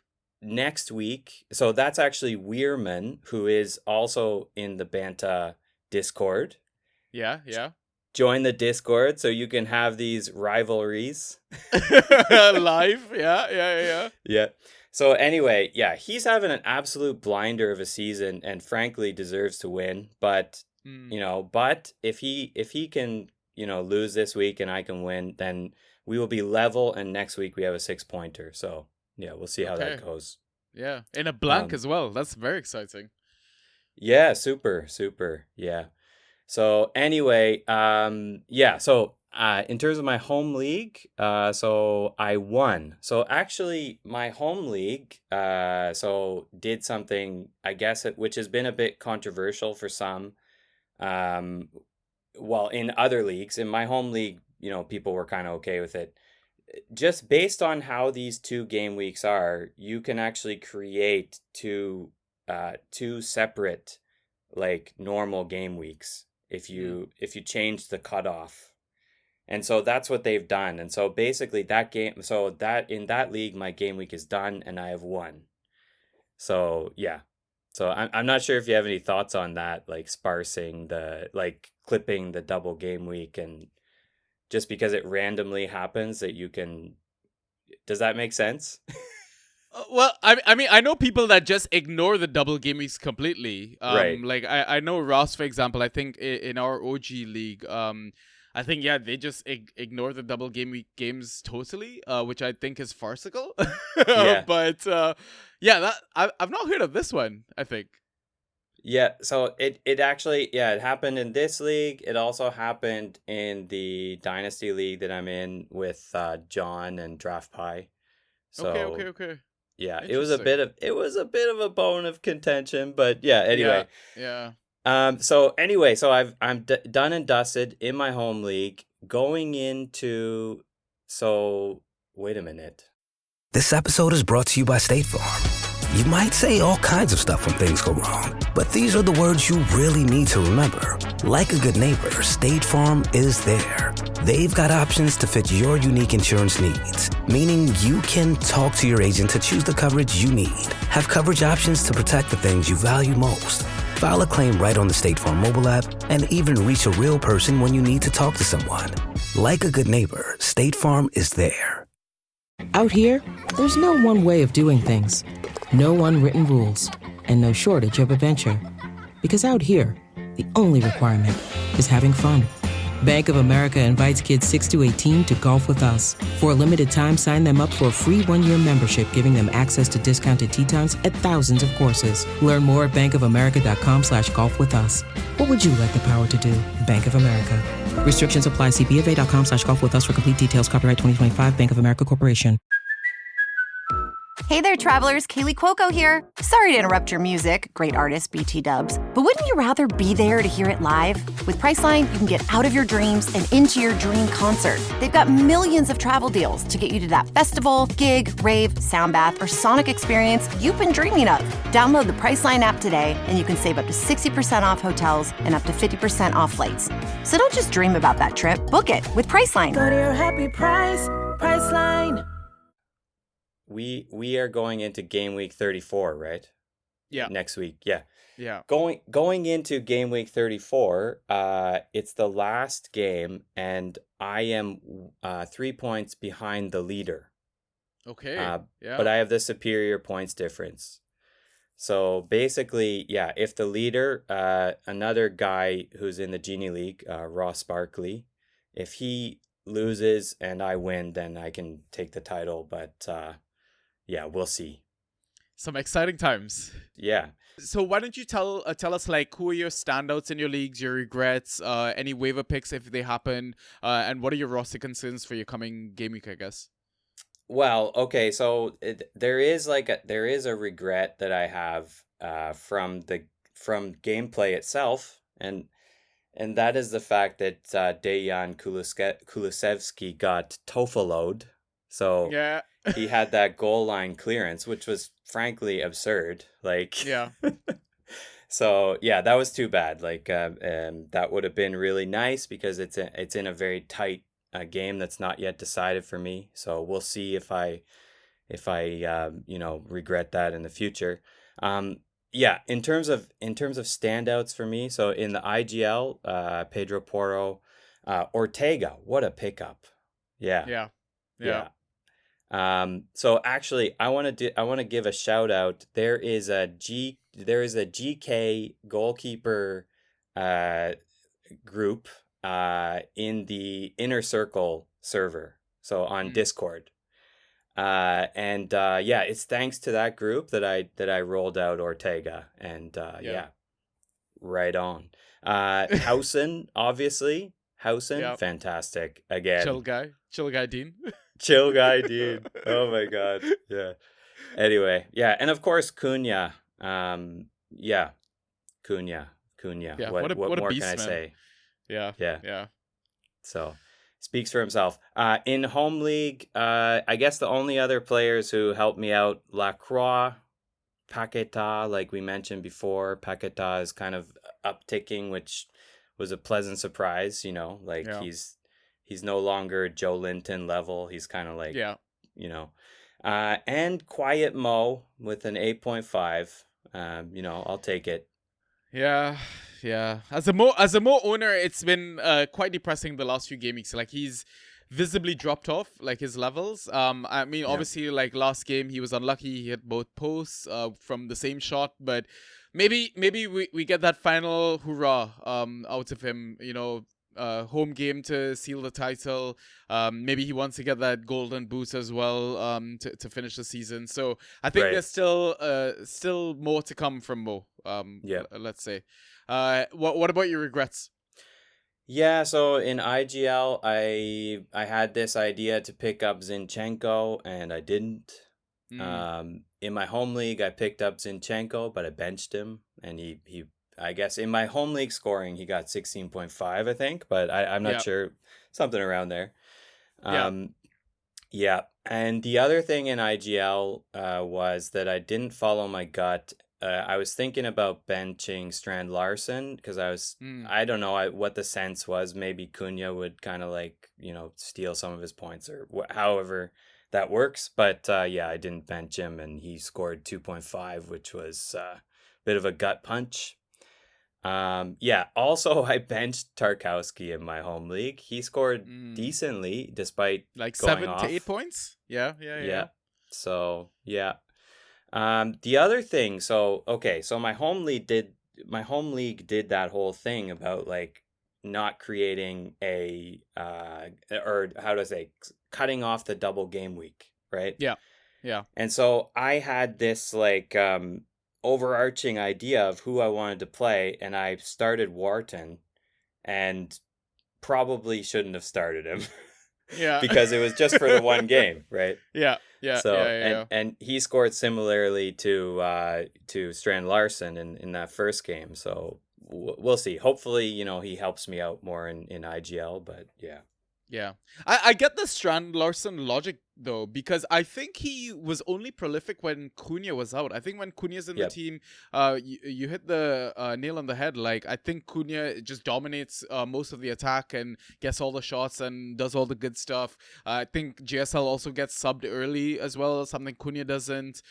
[SPEAKER 9] next week, so that's actually Weirman, who is also in the Banta Discord.
[SPEAKER 8] Yeah. Yeah.
[SPEAKER 9] Join the Discord so you can have these rivalries.
[SPEAKER 8] Live. Yeah. Yeah. Yeah.
[SPEAKER 9] Yeah. So anyway, yeah, he's having an absolute blinder of a season and frankly deserves to win. But
[SPEAKER 8] Mm.
[SPEAKER 9] but if he can, lose this week and I can win, then we will be level and next week we have a 6-pointer. So yeah, we'll see how that
[SPEAKER 8] Okay.
[SPEAKER 9] goes.
[SPEAKER 8] Yeah. In a blank
[SPEAKER 9] Um,
[SPEAKER 8] as well. That's very exciting.
[SPEAKER 9] Yeah, super, super. Yeah. So anyway, so in terms of my home league, so I won. So actually my home league so did something, I guess, which has been a bit controversial for some. Well, in other leagues, in my home league, people were kind of okay with it. Just based on how these 2 game weeks are, you can actually create two separate like normal game weeks if you change the cutoff. And so that's what they've done. And so basically in that league my game week is done and I have won. So yeah. So I'm not sure if you have any thoughts on that, like clipping the double game week, and just because it randomly happens that you can. Does that make sense?
[SPEAKER 8] Well, I mean, I know people that just ignore the double game weeks completely.
[SPEAKER 9] Right.
[SPEAKER 8] Like I know Ross, for example. I think in our OG league, I think they just ignore the double game week games totally, which I think is farcical.
[SPEAKER 9] Yeah.
[SPEAKER 8] But that I've not heard of this one, I think.
[SPEAKER 9] Yeah, so it actually, it happened in this league. It also happened in the Dynasty League that I'm in with John and Draft Pie. So
[SPEAKER 8] Okay.
[SPEAKER 9] yeah, it was a bit of a bone of contention, but yeah, anyway.
[SPEAKER 8] Yeah.
[SPEAKER 9] So anyway, so I'm done and dusted in my home league going into. So wait a minute.
[SPEAKER 19] This episode is brought to you by State Farm. You might say all kinds of stuff when things go wrong, but these are the words you really need to remember. Like a good neighbor, State Farm is there. They've got options to fit your unique insurance needs, meaning you can talk to your agent to choose the coverage you need. Have coverage options to protect the things you value most. File a claim right on the State Farm mobile app and even reach a real person when you need to talk to someone. Like a good neighbor, State Farm is there.
[SPEAKER 20] Out here, there's no one way of doing things. No unwritten rules, and no shortage of adventure. Because out here, the only requirement is having fun. Bank of America invites kids 6 to 18 to golf with us. For a limited time, sign them up for a free 1-year membership, giving them access to discounted tee times at thousands of courses. Learn more at bankofamerica.com/golf with us. What would you like the power to do? Bank of America. Restrictions apply. See BofA.com/golf with us for complete details. Copyright 2025 Bank of America Corporation.
[SPEAKER 21] Hey there, travelers. Kaylee Cuoco here. Sorry to interrupt your music, great artist BT Dubs, but wouldn't you rather be there to hear it live? With Priceline, you can get out of your dreams and into your dream concert. They've got millions of travel deals to get you to that festival, gig, rave, sound bath, or sonic experience you've been dreaming of. Download the Priceline app today, and you can save up to 60% off hotels and up to 50% off flights. So don't just dream about that trip. Book it with Priceline.
[SPEAKER 22] Go to your happy price, Priceline.
[SPEAKER 9] We are going into game week 34, right?
[SPEAKER 8] Yeah.
[SPEAKER 9] Next week, yeah.
[SPEAKER 8] Yeah.
[SPEAKER 9] Going into game week 34, it's the last game, and I am 3 points behind the leader.
[SPEAKER 8] Okay. Yeah.
[SPEAKER 9] But I have the superior points difference. So basically, yeah, if the leader, another guy who's in the Genie League, Ross Barkley, if he loses and I win, then I can take the title. But yeah, we'll see.
[SPEAKER 8] Some exciting times.
[SPEAKER 9] Yeah.
[SPEAKER 8] So why don't you tell us like who are your standouts in your leagues, your regrets, any waiver picks if they happen, and what are your roster concerns for your coming game week, I guess?
[SPEAKER 9] Well, okay, so there is a regret that I have from gameplay itself, and that is the fact that Dejan Kulusevski got Tofaloed, so
[SPEAKER 8] Yeah.
[SPEAKER 9] he had that goal line clearance, which was frankly absurd. Like,
[SPEAKER 8] Yeah.
[SPEAKER 9] so yeah, that was too bad. Like, that would have been really nice because it's in a very tight game that's not yet decided for me. So we'll see if I regret that in the future. Yeah, in terms of standouts for me, so in the IGL, Pedro Porro, Ortega, what a pickup. Yeah.
[SPEAKER 8] Yeah.
[SPEAKER 9] So actually I want to give a shout out. There is a GK goalkeeper group in the Inner Circle server, so on Discord. And yeah, it's thanks to that group that I rolled out Ortega, and yeah, right on. Housen, obviously. Housen, fantastic again.
[SPEAKER 8] Chill guy Dean.
[SPEAKER 9] Chill guy Dean. Oh my god. Yeah. Anyway, yeah, and of course Cunha. Yeah, Cunha.
[SPEAKER 8] Yeah,
[SPEAKER 9] What
[SPEAKER 8] what a
[SPEAKER 9] more
[SPEAKER 8] beast,
[SPEAKER 9] can I
[SPEAKER 8] man.
[SPEAKER 9] say?
[SPEAKER 8] Yeah.
[SPEAKER 9] So speaks for himself. In home league, I guess the only other players who helped me out, Lacroix, Paqueta, like we mentioned before. Paqueta is kind of upticking, which was a pleasant surprise. Like he's no longer Joe Linton level. He's kind of like and Quiet Mo with an 8.5. I'll take it.
[SPEAKER 8] Yeah. As a Mo owner, it's been quite depressing the last few game weeks. Like, he's visibly dropped off, like, his levels. I mean, obviously, like, last game he was unlucky. He hit both posts from the same shot, but maybe we get that final hurrah out of him. Home game to seal the title. Maybe he wants to get that golden boot as well to finish the season. So I think there's still more to come from Mo. Let's say. What about your regrets?
[SPEAKER 9] Yeah, so in IGL, I had this idea to pick up Zinchenko, and I didn't. In my home league, I picked up Zinchenko, but I benched him, and he I guess in my home league scoring, he got 16.5, I think, but I'm not sure, something around there. Yeah, and the other thing in IGL was that I didn't follow my gut. I was thinking about benching Strand Larson because I don't know what the sense was. Maybe Cunha would kind of like, steal some of his points or however that works. But yeah, I didn't bench him, and he scored 2.5, which was a bit of a gut punch. Yeah, also I benched Tarkowski in my home league. He scored decently despite
[SPEAKER 8] like
[SPEAKER 9] going
[SPEAKER 8] 7
[SPEAKER 9] off.
[SPEAKER 8] to 8 points. Yeah.
[SPEAKER 9] So yeah. The other thing, so my home league did that whole thing about like not creating a or how to say, cutting off the double game week, right?
[SPEAKER 8] Yeah.
[SPEAKER 9] And so I had this like overarching idea of who I wanted to play, and I started Wharton, and probably shouldn't have started him.
[SPEAKER 8] Yeah.
[SPEAKER 9] Because it was just for the one game, right?
[SPEAKER 8] Yeah.
[SPEAKER 9] So
[SPEAKER 8] yeah.
[SPEAKER 9] And he scored similarly to Strand Larson in that first game. So we'll see. Hopefully, he helps me out more in IGL, but yeah.
[SPEAKER 8] Yeah. I get the Strand Larson logic, though, because I think he was only prolific when Cunha was out. I think when Cunha's in the team, you hit the nail on the head. Like, I think Cunha just dominates most of the attack and gets all the shots and does all the good stuff. I think JSL also gets subbed early as well, something Cunha doesn't.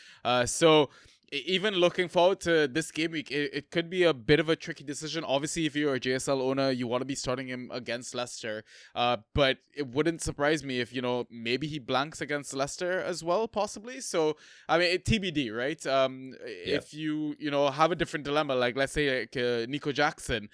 [SPEAKER 8] So even looking forward to this game week, it could be a bit of a tricky decision. Obviously, if you're a JSL owner, you want to be starting him against Leicester. But it wouldn't surprise me if, maybe he blanks against Leicester as well, possibly. So, I mean, TBD, right? If you, have a different dilemma, like let's say like, Nico Jackson,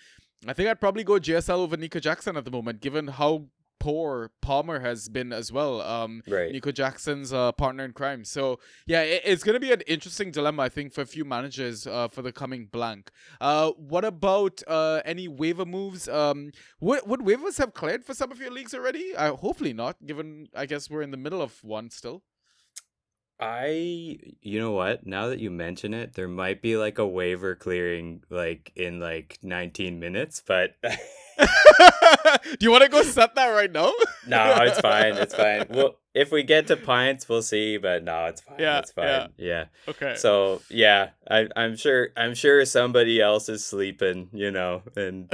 [SPEAKER 8] I think I'd probably go JSL over Nico Jackson at the moment, given how poor Palmer has been as well.
[SPEAKER 9] Right.
[SPEAKER 8] Nico Jackson's partner in crime. So yeah, it's going to be an interesting dilemma, I think, for a few managers for the coming blank. What about any waiver moves? Would waivers have cleared for some of your leagues already? Hopefully not, given I guess we're in the middle of one still.
[SPEAKER 9] You know what? Now that you mention it, there might be like a waiver clearing like in like 19 minutes, but
[SPEAKER 8] Do you want to go set that right now?
[SPEAKER 9] no, it's fine. It's fine. Well, if we get to pints, we'll see, but no, it's fine.
[SPEAKER 8] Yeah,
[SPEAKER 9] It's fine. Yeah.
[SPEAKER 8] Okay.
[SPEAKER 9] So, yeah, I'm sure somebody else is sleeping, you know, and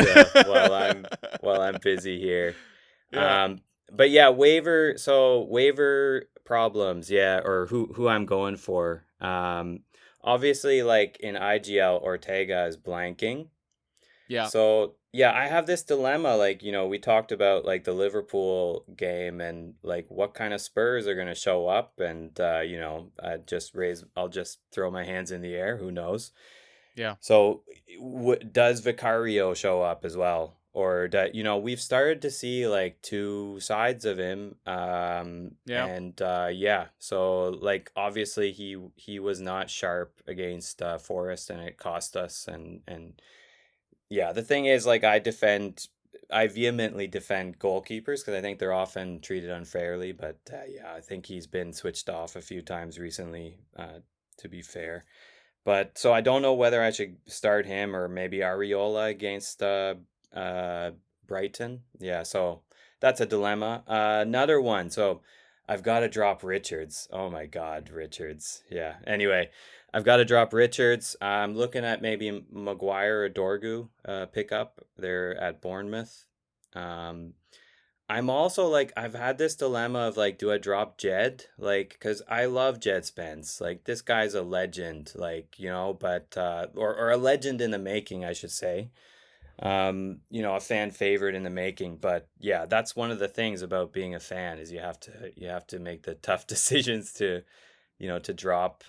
[SPEAKER 9] while I'm busy here.
[SPEAKER 8] Yeah.
[SPEAKER 9] But yeah, waiver problems, yeah, or who I'm going for. Obviously, like in IGL, Ortega is blanking.
[SPEAKER 8] Yeah.
[SPEAKER 9] So yeah, I have this dilemma. Like, you know, we talked about like the Liverpool game and like what kind of Spurs are gonna show up, and you know, I'll just throw my hands in the air. Who knows?
[SPEAKER 8] Yeah.
[SPEAKER 9] So, does Vicario show up as well? Or that, you know, we've started to see like two sides of him.
[SPEAKER 8] Yeah.
[SPEAKER 9] And yeah, so like obviously he was not sharp against Forest, and it cost us. And yeah, the thing is, like, I vehemently defend goalkeepers because I think they're often treated unfairly. But yeah, I think he's been switched off a few times recently, to be fair. But so I don't know whether I should start him or maybe Areola against Brighton. Yeah, so that's a dilemma. Another one. So I've got to drop Richards. Oh my God, Richards. Yeah. Anyway, I've got to drop Richards. I'm looking at maybe Maguire or Dorgu pickup. They're at Bournemouth. I'm also like, I've had this dilemma of like, do I drop Jed? Like, because I love Jed Spence. Like, this guy's a legend, like, you know, but, or a legend in the making, I should say. You know, a fan favorite in the making. But yeah, that's one of the things about being a fan is you have to make the tough decisions to, you know, to drop.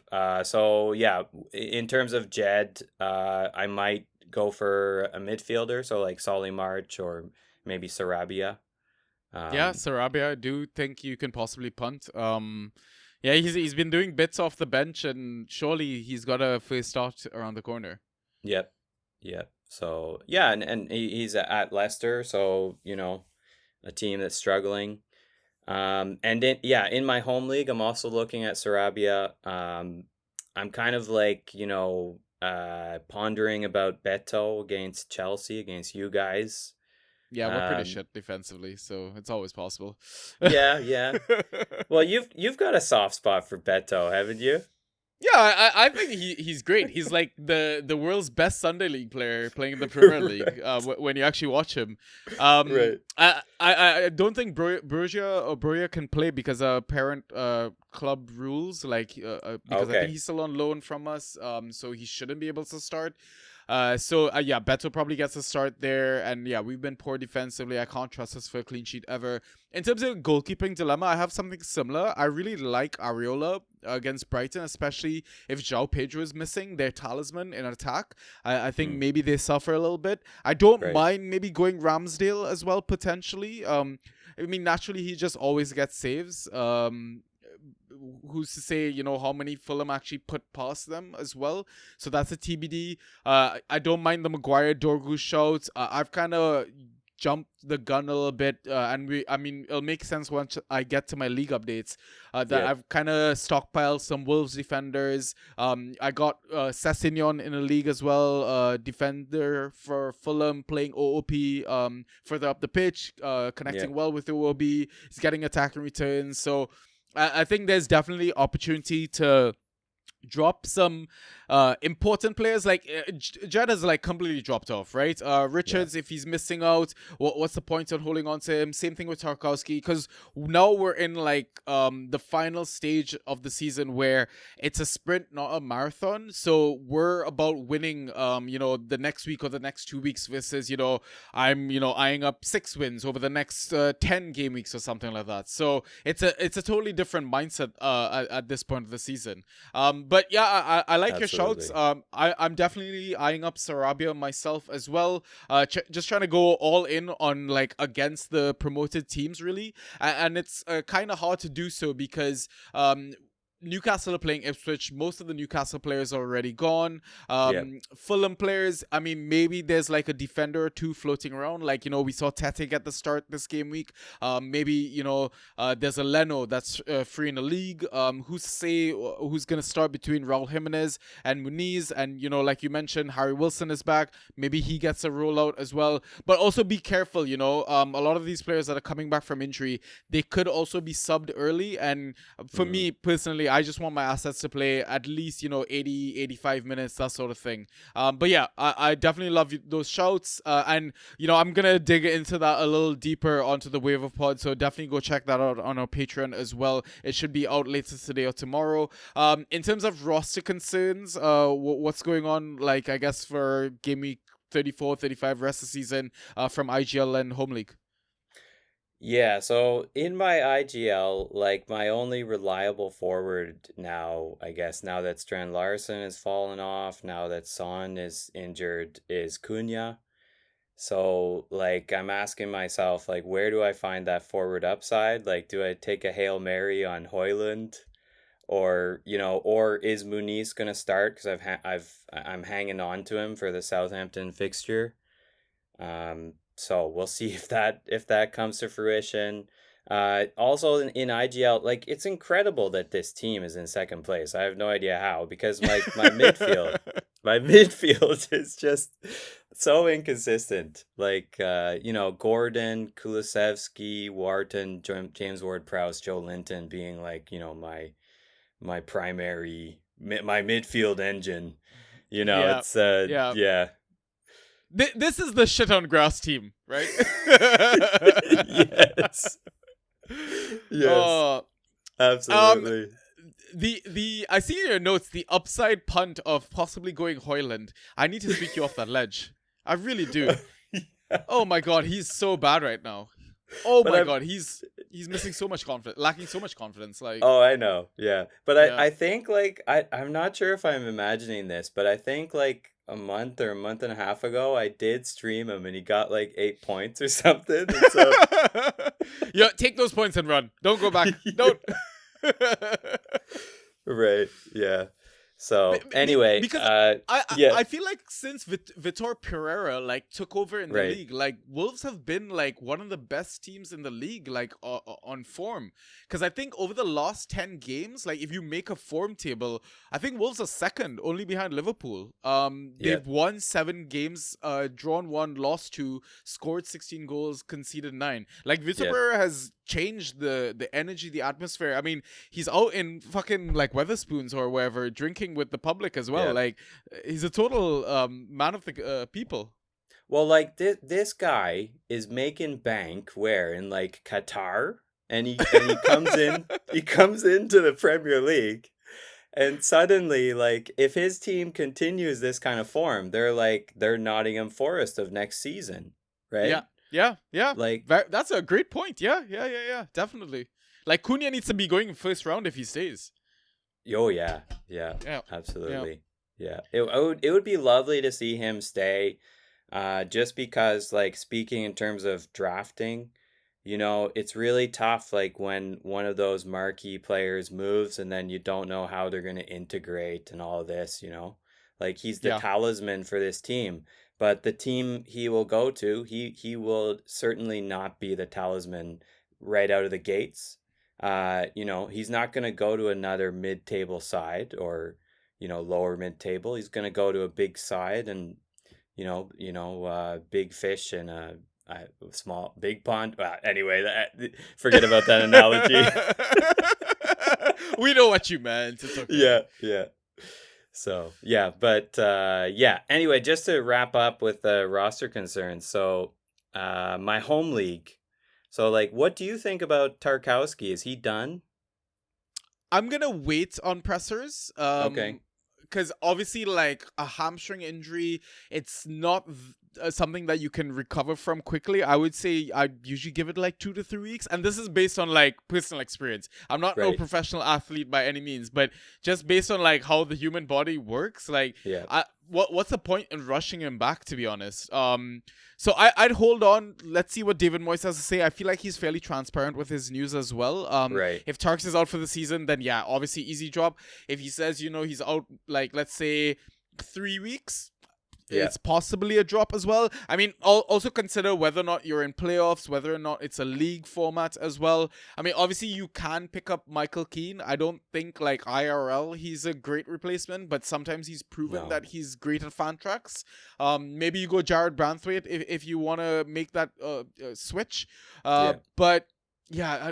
[SPEAKER 9] So yeah, in terms of Jed, I might go for a midfielder. So like Solly March or maybe Sarabia.
[SPEAKER 8] Yeah, Sarabia, I do think you can possibly punt. Yeah, he's been doing bits off the bench, and surely he's got a first start around the corner.
[SPEAKER 9] Yep. So yeah, and he's at Leicester, so you know, a team that's struggling. And in my home league, I'm also looking at Sarabia. I'm kind of like, you know, pondering about Beto against Chelsea, against you guys.
[SPEAKER 8] Yeah, we're pretty shit defensively, so it's always possible.
[SPEAKER 9] Yeah. Well, you've got a soft spot for Beto, haven't you?
[SPEAKER 8] Yeah, I think he's great. He's like the world's best Sunday League player playing in the Premier League. When you actually watch him,
[SPEAKER 9] right.
[SPEAKER 8] I don't think Broja can play because of parent club rules. Like because I think he's still on loan from us. So he shouldn't be able to start. Yeah, Beto probably gets a start there, and yeah, we've been poor defensively. I can't trust us for a clean sheet ever. In terms of goalkeeping dilemma, I have something similar. I really like Areola against Brighton, especially if João Pedro is missing, their talisman in attack. I think maybe they suffer a little bit. I don't mind maybe going Ramsdale as well, potentially. I mean, naturally, he just always gets saves. Who's to say, you know, how many Fulham actually put past them as well. So that's a TBD. I don't mind the Maguire Dorgu shouts. I've kind of jumped the gun a little bit, and it'll make sense once I get to my league updates, that I've kind of stockpiled some Wolves defenders. I got Sessignon in a league as well, defender for Fulham, playing OOP further up the pitch, connecting well with OOB. He's getting attacking returns. So I think there's definitely opportunity to drop some important players. Like Jed has like completely dropped off, right? Richards, if he's missing out, what's the point of holding on to him? Same thing with Tarkowski, because now we're in like the final stage of the season where it's a sprint, not a marathon. So we're about winning you know, the next week or the next 2 weeks versus, you know, I'm, you know, eyeing up 6 wins over the next 10 game weeks or something like that. So it's a totally different mindset at this point of the season. But yeah, I like your shouts. I'm definitely eyeing up Sarabia myself as well. Just trying to go all in on like against the promoted teams, really. And it's kind of hard to do so because Newcastle are playing Ipswich. Most of the Newcastle players are already gone.
[SPEAKER 9] Yep.
[SPEAKER 8] Fulham players, I mean, maybe there's like a defender or two floating around. Like, we saw Tete at the start this game week. Maybe, there's a Leno that's free in the league. Who's to say who's going to start between Raul Jimenez and Muniz? And, like you mentioned, Harry Wilson is back. Maybe he gets a rollout as well. But also be careful, a lot of these players that are coming back from injury, they could also be subbed early. And for me personally, I just want my assets to play at least, 80, 85 minutes, that sort of thing. But yeah, I definitely love those shouts. And, I'm going to dig into that a little deeper onto the Wave of Pod. So definitely go check that out on our Patreon as well. It should be out later today or tomorrow. In terms of roster concerns, what's going on, like, I guess for game week 34, 35 rest of the season from IGL and Home League?
[SPEAKER 9] Yeah, so in my IGL, like my only reliable forward now, I guess, now that Strand Larson has fallen off, now that Son is injured, is Cunha. So, like, I'm asking myself, like, where do I find that forward upside? Like, do I take a Hail Mary on Hoyland? Or, or is Muniz gonna start? Because I'm hanging on to him for the Southampton fixture. So we'll see if that comes to fruition. Also in IGL, like, it's incredible that this team is in second place. I have no idea how, because my midfield is just so inconsistent. Like, Gordon, Kulusevski, Wharton, James Ward-Prowse, Joe Linton being like, my primary, my midfield engine. It's yeah.
[SPEAKER 8] This is the shit on grass team, right?
[SPEAKER 9] Yes. Yes. Absolutely.
[SPEAKER 8] I see in your notes the upside punt of possibly going Hoyland. I need to speak you off that ledge. I really do. Oh my god, he's so bad right now. Oh my god, he's missing so much confidence, lacking so much confidence. Like,
[SPEAKER 9] oh, I know, yeah, but I think, like, I'm not sure if I'm imagining this, but I think like a month or a month and a half ago, I did stream him and he got like 8 points or something. And so,
[SPEAKER 8] yeah, take those points and run. Don't go back. Don't.
[SPEAKER 9] Right. Yeah. So anyway,
[SPEAKER 8] because I feel like since Vitor Pereira like took over in the league, like Wolves have been like one of the best teams in the league, like on form. Because I think over the last 10 games, like if you make a form table, I think Wolves are second, only behind Liverpool. They've won 7 games, drawn 1, lost 2, scored 16 goals, conceded 9. Like Vitor Pereira has changed the energy, the atmosphere. I mean, he's out in fucking like Weatherspoons or wherever, drinking with the public as well. Like, he's a total man of the people.
[SPEAKER 9] Well, like this guy is making bank where in like Qatar, and he comes in, he comes into the Premier League, and suddenly, like, if his team continues this kind of form, they're Nottingham Forest of next season, right?
[SPEAKER 8] Yeah.
[SPEAKER 9] Like,
[SPEAKER 8] that's a great point. Yeah. Definitely. Like, Cunha needs to be going first round if he stays.
[SPEAKER 9] Oh yeah, absolutely. Yeah. It would be lovely to see him stay, just because, like, speaking in terms of drafting, it's really tough, like, when one of those marquee players moves and then you don't know how they're going to integrate and all of this, like, he's the talisman for this team, but the team he will go to, he will certainly not be the talisman right out of the gates. He's not going to go to another mid-table side or, lower mid-table. He's going to go to a big side and, big fish in a small, big pond. Anyway, forget about that analogy.
[SPEAKER 8] We know what you meant. It's okay.
[SPEAKER 9] Yeah. So, yeah, but, anyway, just to wrap up with the roster concerns. So, my home league. So, like, what do you think about Tarkowski? Is he done?
[SPEAKER 8] I'm going to wait on pressers.
[SPEAKER 9] Okay.
[SPEAKER 8] Because obviously, like, a hamstring injury, it's not something that you can recover from quickly, I would say I'd usually give it like 2 to 3 weeks. And this is based on like personal experience. I'm not no professional athlete by any means, but just based on like how the human body works, like what's the point in rushing him back, to be honest? So I'd hold on. Let's see what David Moyes has to say. I feel like he's fairly transparent with his news as well. If Tarks is out for the season, then yeah, obviously easy drop. If he says, he's out, like, let's say 3 weeks, it's possibly a drop as well. I mean, also consider whether or not you're in playoffs, whether or not it's a league format as well. I mean, obviously you can pick up Michael Keane. I don't think like IRL he's a great replacement, but sometimes he's proven that he's great at fan tracks. Maybe you go Jared Branthwaite if you want to make that switch. But yeah,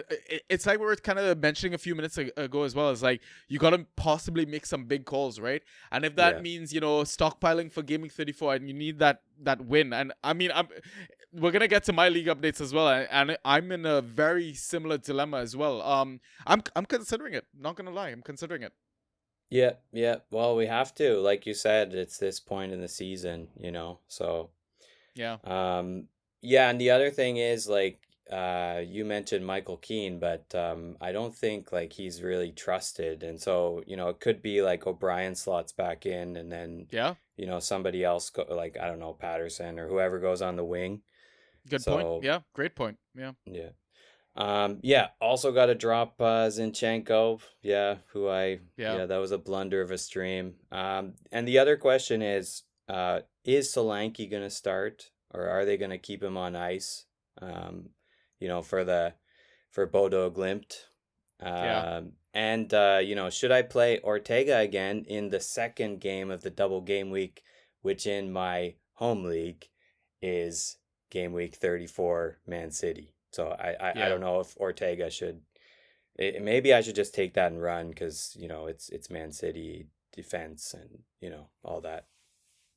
[SPEAKER 8] it's like we were kind of mentioning a few minutes ago as well. It's like you got to possibly make some big calls, right? And if that means, stockpiling for Gaming 34 and you need that win. And I mean, we're going to get to my league updates as well. And I'm in a very similar dilemma as well. I'm considering it. Not going to lie. I'm considering it.
[SPEAKER 9] Yeah. Well, we have to. Like you said, it's this point in the season, so.
[SPEAKER 8] Yeah.
[SPEAKER 9] Yeah, and the other thing is, like, you mentioned Michael Keane, but I don't think like he's really trusted, and so it could be like O'Brien slots back in, and then somebody else like I don't know, Patterson or whoever goes on the wing.
[SPEAKER 8] Good point. Yeah, great point. Yeah.
[SPEAKER 9] Also got to drop Zinchenko. That was a blunder of a stream. And the other question is Solanke gonna start, or are they gonna keep him on ice? For Bodo Glimt. And, should I play Ortega again in the second game of the double game week, which in my home league is game week 34 Man City. So I don't know if Ortega should, maybe I should just take that and run because, it's Man City defense and, all that.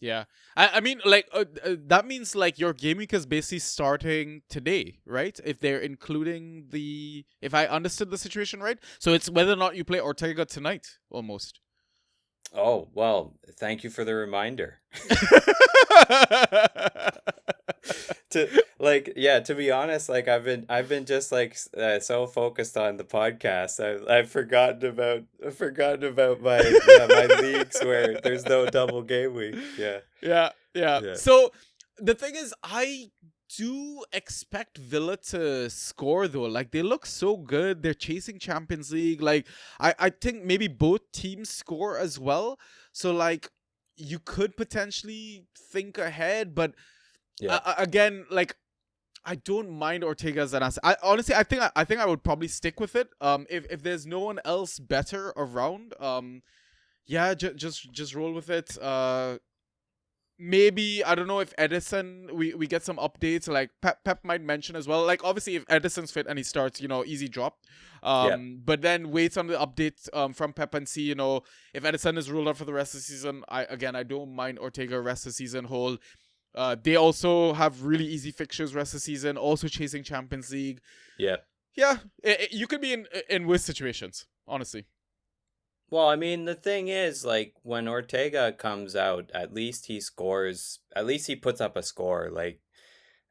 [SPEAKER 8] Yeah, I mean, like, that means, like, your game week is basically starting today, right? If they're including if I understood the situation right. So it's whether or not you play Ortega tonight, almost.
[SPEAKER 9] Oh, well, thank you for the reminder. To be honest, like I've been just like so focused on the podcast, I've forgotten about my leagues where there's no double game week. Yeah.
[SPEAKER 8] So the thing is, I do expect Villa to score though. Like, they look so good. They're chasing Champions League. Like, I think maybe both teams score as well. So like, you could potentially think ahead, but again, like, I don't mind Ortega as an asset. I think I would probably stick with it. If there's no one else better around, just roll with it. Maybe, I don't know if Edison, we get some updates, like Pep might mention as well. Like, obviously, if Edison's fit and he starts, easy drop. But then wait on the update from Pep and see, if Edison is ruled out for the rest of the season. I don't mind Ortega rest of the season whole. They also have really easy fixtures rest of the season, also chasing Champions League.
[SPEAKER 9] Yeah,
[SPEAKER 8] you could be in worse situations, honestly.
[SPEAKER 9] Well, I mean, the thing is, like, when Ortega comes out, at least he scores. At least he puts up a score. Like,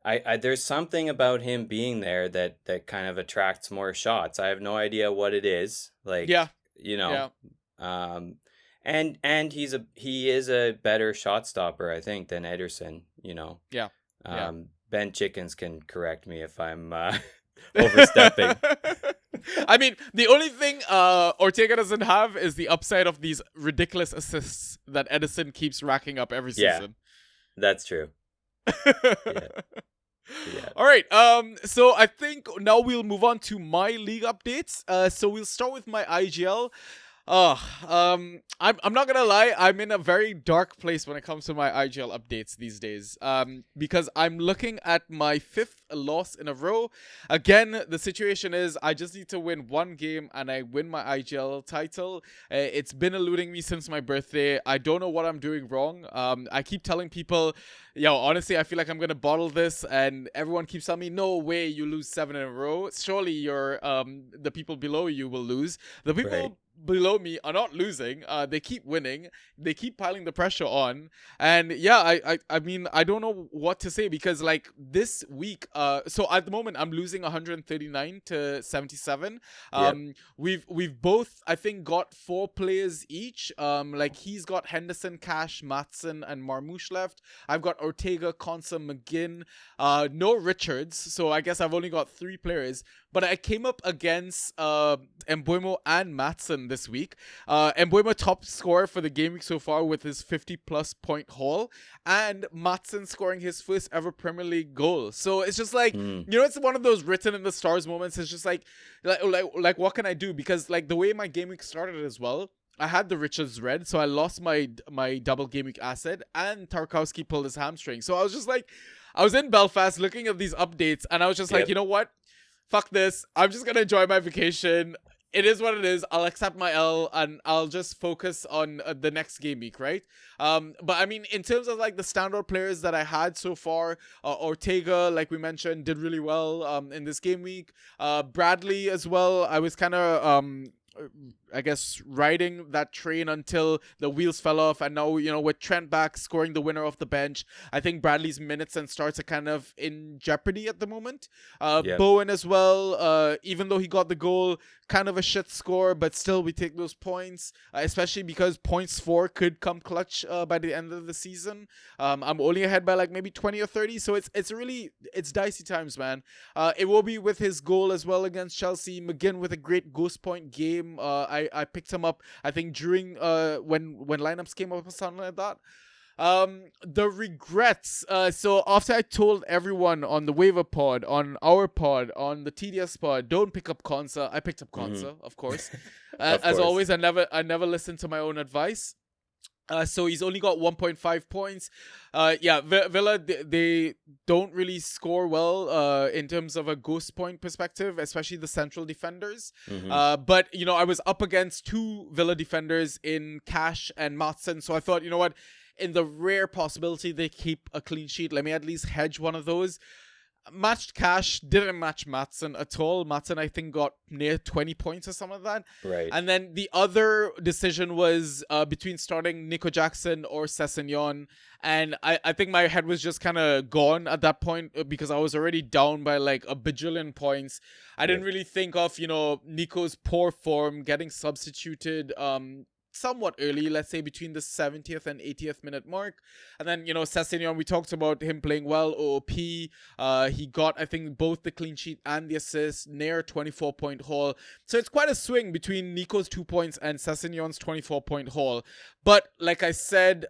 [SPEAKER 9] I there's something about him being there that kind of attracts more shots. I have no idea what it is. Like, and he is a better shot stopper, I think, than Ederson. Ben Chickens can correct me if I'm overstepping.
[SPEAKER 8] I mean, the only thing Ortega doesn't have is the upside of these ridiculous assists that Edison keeps racking up every season.
[SPEAKER 9] That's true.
[SPEAKER 8] All right. So I think now we'll move on to my league updates. So we'll start with my IGL. I'm not gonna lie, I'm in a very dark place when it comes to my IGL updates these days. Because I'm looking at my 5th loss in a row. Again, the situation is I just need to win one game and I win my IGL title. It's been eluding me since my birthday. I don't know what I'm doing wrong. I keep telling people, yo, honestly, I feel like I'm gonna bottle this, and everyone keeps telling me, no way, you lose 7 in a row. Surely your the people below you will lose. The people below me are not losing. They keep winning. They keep piling the pressure on. And yeah, I mean, I don't know what to say, because like this week, so at the moment I'm losing 139 to 77. We've both, I think, got 4 players each. Like he's got Henderson, Cash, Matson, and Marmouche left. I've got Ortega, Consa, McGinn, no Richards. So I guess I've only got 3 players. But I came up against Mbuemo and Matson this week. Mbuemo top scorer for the game week so far with his 50+ point haul, and Matson scoring his first ever Premier League goal. So it's just like, you know, it's one of those written in the stars moments. It's just like what can I do? Because like the way my game week started as well, I had the Richards red, so I lost my double game week asset, and Tarkowski pulled his hamstring. So I was just like, I was in Belfast looking at these updates, and I was just like, you know what? Fuck this. I'm just going to enjoy my vacation. It is what it is. I'll accept my L and I'll just focus on the next game week, right? But I mean, in terms of like the standout players that I had so far, Ortega, like we mentioned, did really well in this game week. Bradley as well. I was kind of I guess riding that train until the wheels fell off, and now, you know, with Trent back scoring the winner off the bench, I think Bradley's minutes and starts are kind of in jeopardy at the moment. Bowen as well, even though he got the goal, kind of a shit score, but still we take those points, especially because points 4 could come clutch by the end of the season. I'm only ahead by like maybe 20 or 30, so it's dicey times, man. It will be with his goal as well against Chelsea. McGinn with a great ghost point game. I picked him up, I think, during when lineups came up or something like that. The regrets. So after I told everyone on the waiver pod, on our pod, on the TDS pod, don't pick up Konsa, I picked up Konsa, of course. As always, I never listened to my own advice. So he's only got 1.5 points. Villa, they don't really score well in terms of a ghost point perspective, especially the central defenders. But, you know, I was up against 2 Villa defenders in Cash and Matson. So I thought, you know what, in the rare possibility they keep a clean sheet, let me at least hedge one of those. Matched Cash, didn't match Matson at all. Matson, I think, got near 20 points or something like that.
[SPEAKER 9] Right.
[SPEAKER 8] And then the other decision was between starting Nico Jackson or Sessegnon. And I think my head was just kind of gone at that point because I was already down by like a bajillion points. I didn't really think of, you know, Nico's poor form getting substituted somewhat early, let's say between the 70th and 80th minute mark. And then, you know, Sessegnon, we talked about him playing well, OOP. He got, I think, both the clean sheet and the assist, near 24-point haul. So it's quite a swing between Nico's 2 points and Sessegnon's 24-point haul. But like I said,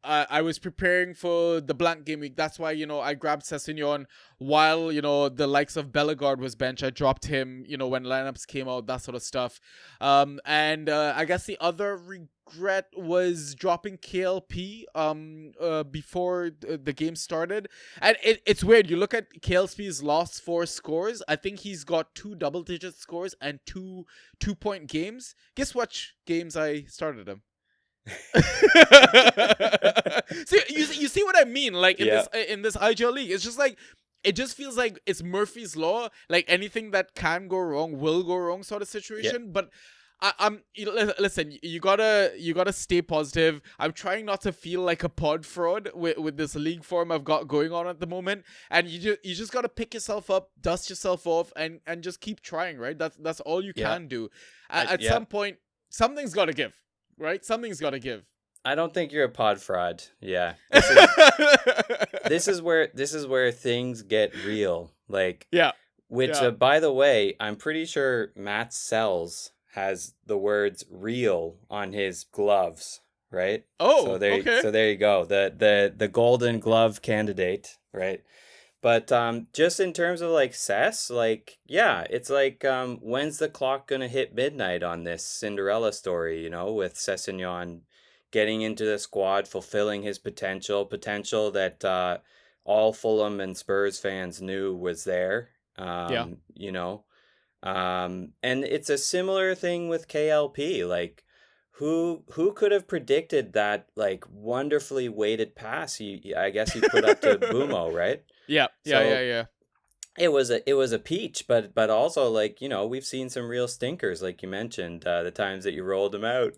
[SPEAKER 8] I was preparing for the blank game week. That's why, you know, I grabbed Sessegnon while, you know, the likes of Bellegarde was bench. I dropped him, you know, when lineups came out, that sort of stuff. And I guess the other regret was dropping KLP before the game started. And it's weird. You look at KLP's last 4 scores. I think he's got 2 double-digit scores and 2 2-point games. Guess which games I started him? See, you see what I mean? Like in this IGL league, it's just like, it just feels like it's Murphy's law. Like anything that can go wrong will go wrong, sort of situation. But listen, you gotta stay positive. I'm trying not to feel like a pod fraud with this league form I've got going on at the moment. And you just gotta pick yourself up, dust yourself off, and just keep trying. Right? That's all you can do. At some point, something's gotta give. Right? Something's got to give.
[SPEAKER 9] I don't think you're a pod fraud. Yeah. This is where things get real. Like, by the way, I'm pretty sure Matt Sells has the words real on his gloves, right?
[SPEAKER 8] Oh,
[SPEAKER 9] so there you go. The golden glove candidate, right? But just in terms of like Sess, like, yeah, it's like, when's the clock going to hit midnight on this Cinderella story, you know, with Sessegnon getting into the squad, fulfilling his potential that all Fulham and Spurs fans knew was there.
[SPEAKER 8] Yeah.
[SPEAKER 9] You know, and it's a similar thing with KLP. Like, who could have predicted that like wonderfully weighted pass I guess he put up to Bumo, right?
[SPEAKER 8] Yeah.
[SPEAKER 9] So it was a peach, but also, like, you know, we've seen some real stinkers, like you mentioned, the times that you rolled them out.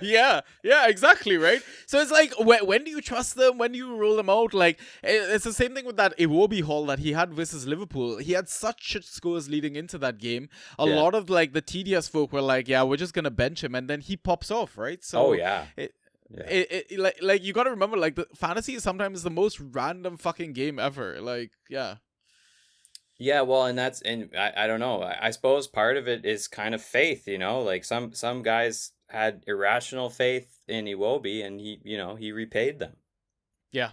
[SPEAKER 8] Yeah, exactly, right? So it's like, when do you trust them? When do you roll them out? Like, it's the same thing with that Iwobi haul that he had versus Liverpool. He had such shit scores leading into that game. A lot of, like, the TDS folk were like, yeah, we're just gonna bench him, and then he pops off, right? So like you gotta remember, like, the fantasy is sometimes the most random fucking game ever. Like, yeah.
[SPEAKER 9] Yeah, well, and I don't know. I suppose part of it is kind of faith, you know, like some guys had irrational faith in Iwobi, and he repaid them.
[SPEAKER 8] Yeah.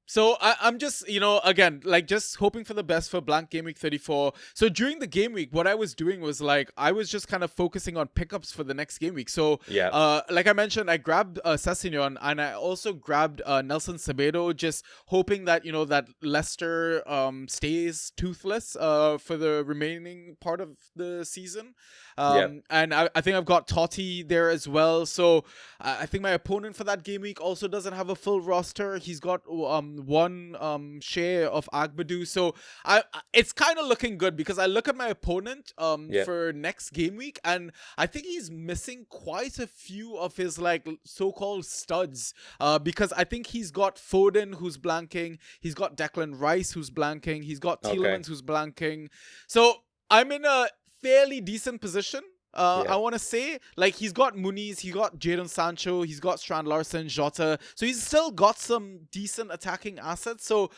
[SPEAKER 8] So I'm just, you know, again, like, just hoping for the best for Blank Game Week 34. So during the game week, what I was doing was, like, I was just kind of focusing on pickups for the next game week. So, like I mentioned, I grabbed Sessegnon, and I also grabbed Nelson Semedo, just hoping that, you know, that Leicester stays toothless for the remaining part of the season. And I think I've got Totti there as well. So I think my opponent for that game week also doesn't have a full roster. He's got one share of Agbadu. So it's kind of looking good, because I look at my opponent for next game week, and I think he's missing quite a few of his, like, so-called studs, because I think he's got Foden, who's blanking. He's got Declan Rice, who's blanking. He's got Tielemans, who's blanking. So I'm in a fairly decent position. I want to say, like, he's got Muniz, he got Jadon Sancho, he's got Strand Larsen, Jota, so he's still got some decent attacking assets. So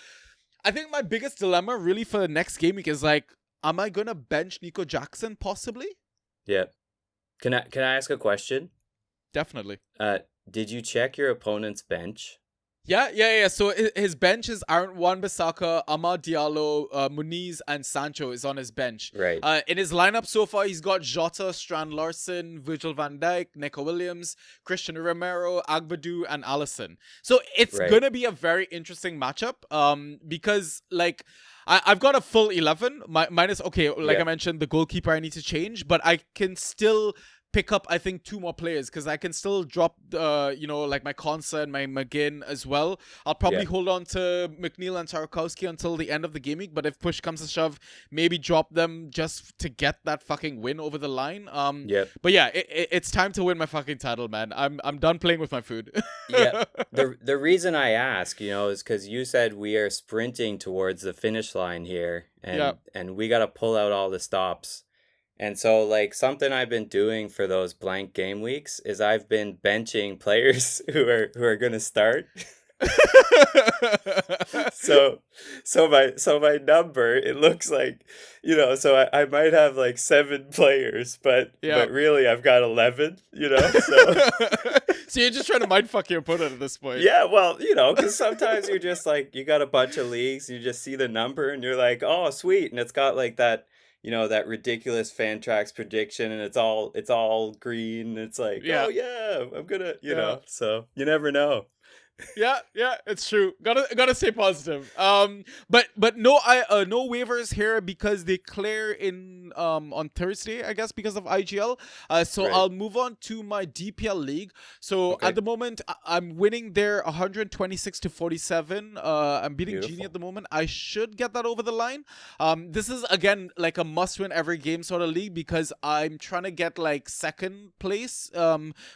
[SPEAKER 8] I think my biggest dilemma really for the next game week is, like, am I gonna bench Nico Jackson possibly?
[SPEAKER 9] Yeah. Can I ask a question?
[SPEAKER 8] Definitely.
[SPEAKER 9] Did you check your opponent's bench?
[SPEAKER 8] Yeah. So his bench is Aaron Wan-Bissaka, Amad Diallo, Muniz, and Sancho is on his bench.
[SPEAKER 9] Right.
[SPEAKER 8] In his lineup so far, he's got Jota, Strand Larsen, Virgil van Dijk, Neco Williams, Christian Romero, Agbadu, and Alisson. So it's gonna be a very interesting matchup. Because, like, I've got a full 11. Minus, I mentioned, the goalkeeper I need to change, but I can still pick up, I think, 2 more players, because I can still drop, like my Konsa and my McGinn as well. I'll probably hold on to McNeil and Tarkowski until the end of the game week, but if push comes to shove, maybe drop them just to get that fucking win over the line. But yeah, it's time to win my fucking title, man. I'm done playing with my food.
[SPEAKER 9] The reason I ask, you know, is because you said we are sprinting towards the finish line here, and we got to pull out all the stops. And so, like, something I've been doing for those blank game weeks is I've been benching players who are going to start. so my number, it looks like, you know, so I might have like 7 players, but really I've got 11, you know.
[SPEAKER 8] So you're just trying to mindfuck your opponent at this point.
[SPEAKER 9] Yeah, well, you know, because sometimes you're just like, you got a bunch of leagues, you just see the number and you're like, oh, sweet, and it's got like that, you know, that ridiculous Fantrax prediction, and it's all green. It's like, oh yeah, I'm gonna, you know. So you never know.
[SPEAKER 8] Yeah, it's true. Gotta stay positive. But no waivers here, because they clear in on Thursday, I guess, because of IGL. I'll move on to my DPL league. So at the moment, I'm winning there 126-47. I'm beating Genie at the moment. I should get that over the line. This is again like a must-win every game sort of league, because I'm trying to get like 2nd place,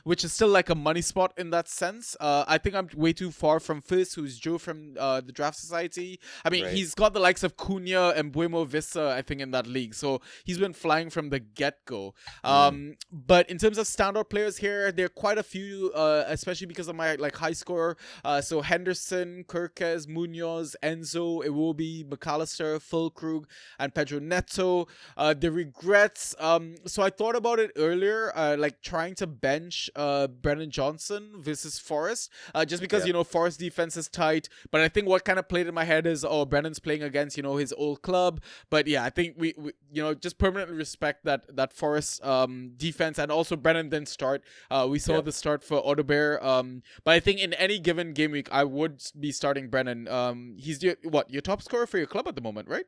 [SPEAKER 8] which is still like a money spot in that sense. I think I'm way too far from first, who's Joe from the Draft Society. I mean, he's got the likes of Cunha and Buemo Vista, I think, in that league. So he's been flying from the get-go. But in terms of standout players here, there are quite a few, especially because of my like high score. So Henderson, Kirkes, Munoz, Enzo, Iwobi, McAllister, Fulkrug, and Pedro Neto. The regrets. So I thought about it earlier, like trying to bench Brennan Johnson versus Forrest, just because,
[SPEAKER 9] Yeah.
[SPEAKER 8] Forest defense is tight. But I think what kind of played in my head is, Brennan's playing against, his old club. But yeah, I think we just permanently respect that Forest defense. And also Brennan didn't start. We saw the start for Odebear. But I think in any given game week, I would be starting Brennan. He's your top scorer for your club at the moment, right?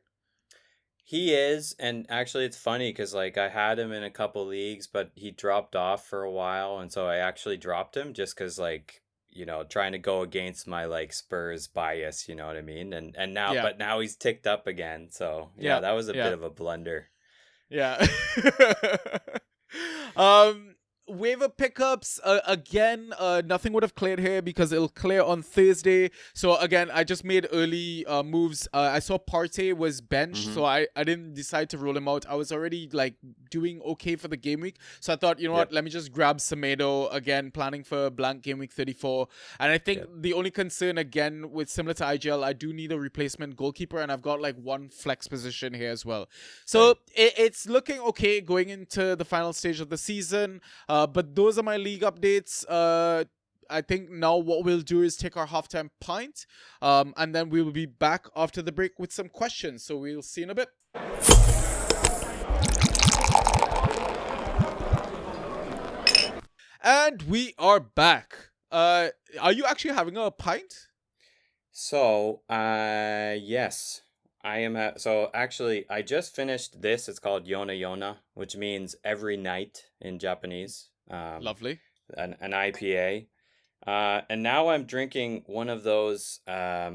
[SPEAKER 9] He is, and actually it's funny because like I had him in a couple leagues, but he dropped off for a while, and so I actually dropped him just because like trying to go against my like Spurs bias, you know what I mean? And now, but now he's ticked up again, so yeah, that was a bit of a blunder.
[SPEAKER 8] Yeah. Waiver pickups, again, nothing would have cleared here because it'll clear on Thursday. So again, I just made early moves. I saw Partey was benched, so I didn't decide to roll him out. I was already like doing okay for the game week. So I thought, what, let me just grab Semedo again, planning for blank game week 34. And I think the only concern again with similar to IGL, I do need a replacement goalkeeper, and I've got like one flex position here as well. So it's looking okay going into the final stage of the season. But those are my league updates. I think now what we'll do is take our halftime pint, and then we will be back after the break with some questions. So we'll see in a bit. And we are back. Are you actually having a pint?
[SPEAKER 9] So, yes. I am so actually I just finished this. It's called Yona Yona, which means every night in Japanese.
[SPEAKER 8] Lovely.
[SPEAKER 9] An IPA. And now I'm drinking one of those how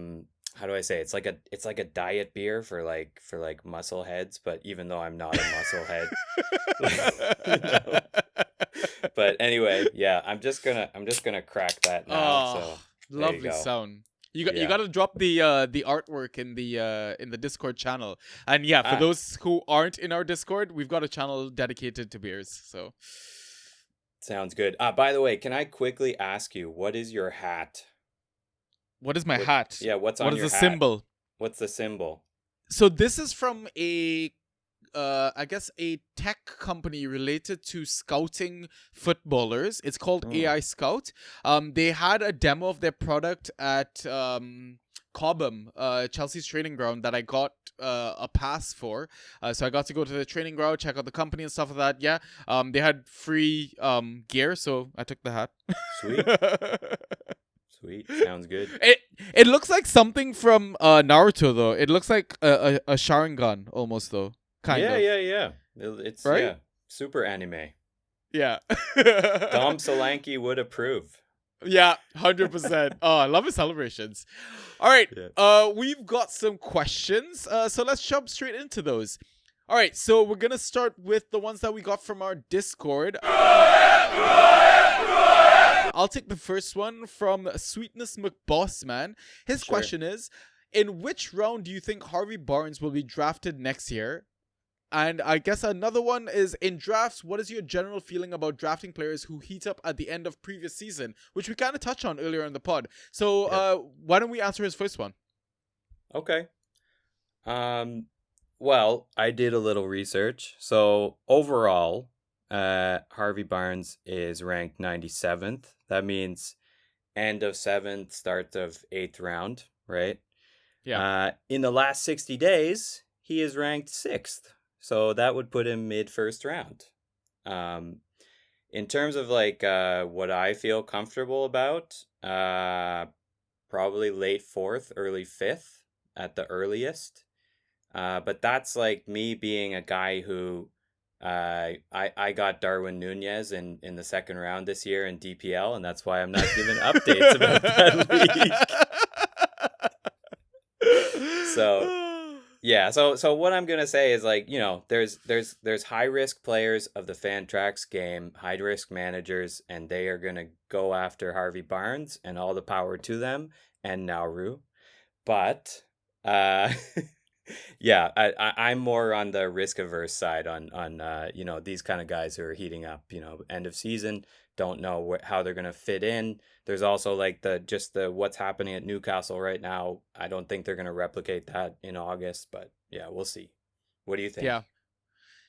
[SPEAKER 9] do I say it? It's like a diet beer for like muscle heads, but even though I'm not a muscle head. But anyway, yeah, I'm just gonna crack that now. So
[SPEAKER 8] lovely sound. You got to drop the artwork in the Discord channel. And yeah, for those who aren't in our Discord, we've got a channel dedicated to beers. So
[SPEAKER 9] sounds good. By the way, can I quickly ask you, what is your hat?
[SPEAKER 8] What is my hat?
[SPEAKER 9] Yeah, what's on your hat?
[SPEAKER 8] What is the symbol?
[SPEAKER 9] What's the symbol?
[SPEAKER 8] So this is from I guess a tech company related to scouting footballers. It's called AI Scout. They had a demo of their product at Cobham, Chelsea's training ground, that I got a pass for. So I got to go to the training ground, check out the company and stuff like that. Yeah. They had free gear, so I took the hat.
[SPEAKER 9] Sweet. Sweet. Sounds good.
[SPEAKER 8] It looks like something from Naruto though. It looks like a Sharingan almost though. Kind of.
[SPEAKER 9] Yeah. It's
[SPEAKER 8] right?
[SPEAKER 9] super anime.
[SPEAKER 8] Yeah.
[SPEAKER 9] Dom Solanke would approve.
[SPEAKER 8] Yeah, 100%. Oh, I love his celebrations. All right, we've got some questions, so let's jump straight into those. All right, so we're gonna start with the ones that we got from our Discord. I'll take the first one from Sweetness McBossman. His question is, in which round do you think Harvey Barnes will be drafted next year? And I guess another one is, in drafts, what is your general feeling about drafting players who heat up at the end of previous season, which we kind of touched on earlier in the pod. So why don't we answer his first one?
[SPEAKER 9] Okay. Well, I did a little research. So overall, Harvey Barnes is ranked 97th. That means end of 7th, start of 8th round, right?
[SPEAKER 8] Yeah.
[SPEAKER 9] In the last 60 days, he is ranked 6th. So that would put him mid first round. In terms of like what I feel comfortable about, probably late 4th, early 5th at the earliest. But that's like me being a guy who I got Darwin Nunez in the second round this year in DPL, and that's why I'm not giving updates about that league. So what I'm gonna say is, like, there's high risk players of the Fantrax game, high risk managers, and they are gonna go after Harvey Barnes, and all the power to them, and Nauru. But I'm more on the risk averse side on these kind of guys who are heating up, end of season, don't know how they're gonna fit in. There's also like the what's happening at Newcastle right now. I don't think they're gonna replicate that in August, but yeah, we'll see. What do you think?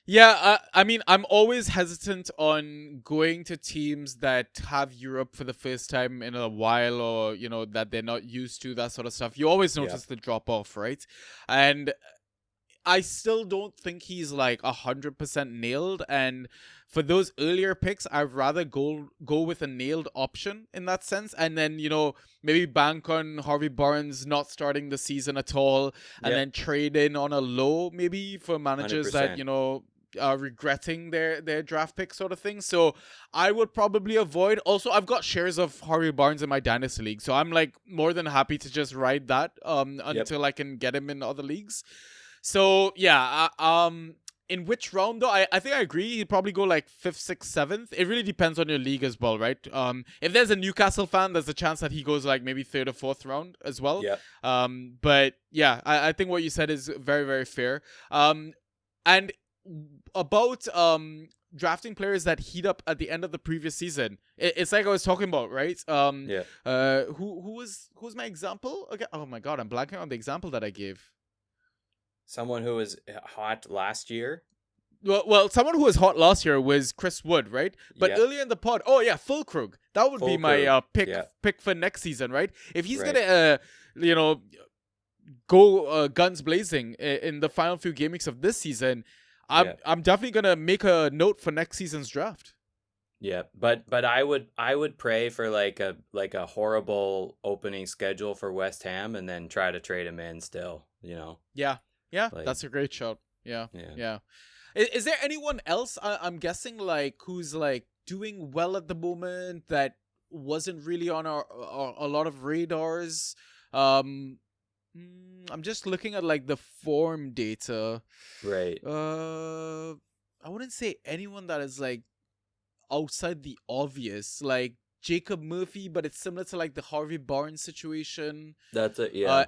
[SPEAKER 8] Yeah, I mean, I'm always hesitant on going to teams that have Europe for the first time in a while, or that they're not used to, that sort of stuff. You always notice the drop off, right? And I still don't think he's like 100% nailed. And for those earlier picks, I'd rather go with a nailed option in that sense, and then maybe bank on Harvey Barnes not starting the season at all, and then trade in on a low maybe for managers
[SPEAKER 9] 100%.
[SPEAKER 8] that are regretting their draft pick sort of thing. So I would probably avoid. Also, I've got shares of Harvey Barnes in my dynasty league, so I'm like more than happy to just ride that until I can get him in other leagues. So yeah, in which round though? I think I agree. He'd probably go like 5th, 6th, 7th. It really depends on your league as well, right? If there's a Newcastle fan, there's a chance that he goes like maybe 3rd or 4th round as well.
[SPEAKER 9] Yeah.
[SPEAKER 8] But yeah, I think what you said is very, very fair. And about drafting players that heat up at the end of the previous season, it's like I was talking about, right? Who's my example? Okay. Oh my god, I'm blanking on the example that I gave.
[SPEAKER 9] Someone who was hot last year.
[SPEAKER 8] Well, someone who was hot last year was Chris Wood, right? But earlier in the pod, Fulkrug. That would be my pick for next season, right? If he's gonna, go guns blazing in the final few game weeks of this season, I'm definitely gonna make a note for next season's draft.
[SPEAKER 9] Yeah, but I would pray for like a horrible opening schedule for West Ham, and then try to trade him in still.
[SPEAKER 8] Yeah, that's a great shot. Yeah. Is there anyone else? I'm guessing like who's like doing well at the moment that wasn't really on a lot of radars. I'm just looking at like the form data.
[SPEAKER 9] Right.
[SPEAKER 8] I wouldn't say anyone that is like outside the obvious, like Jacob Murphy, but it's similar to like the Harvey Barnes situation.
[SPEAKER 9] That's it. Yeah.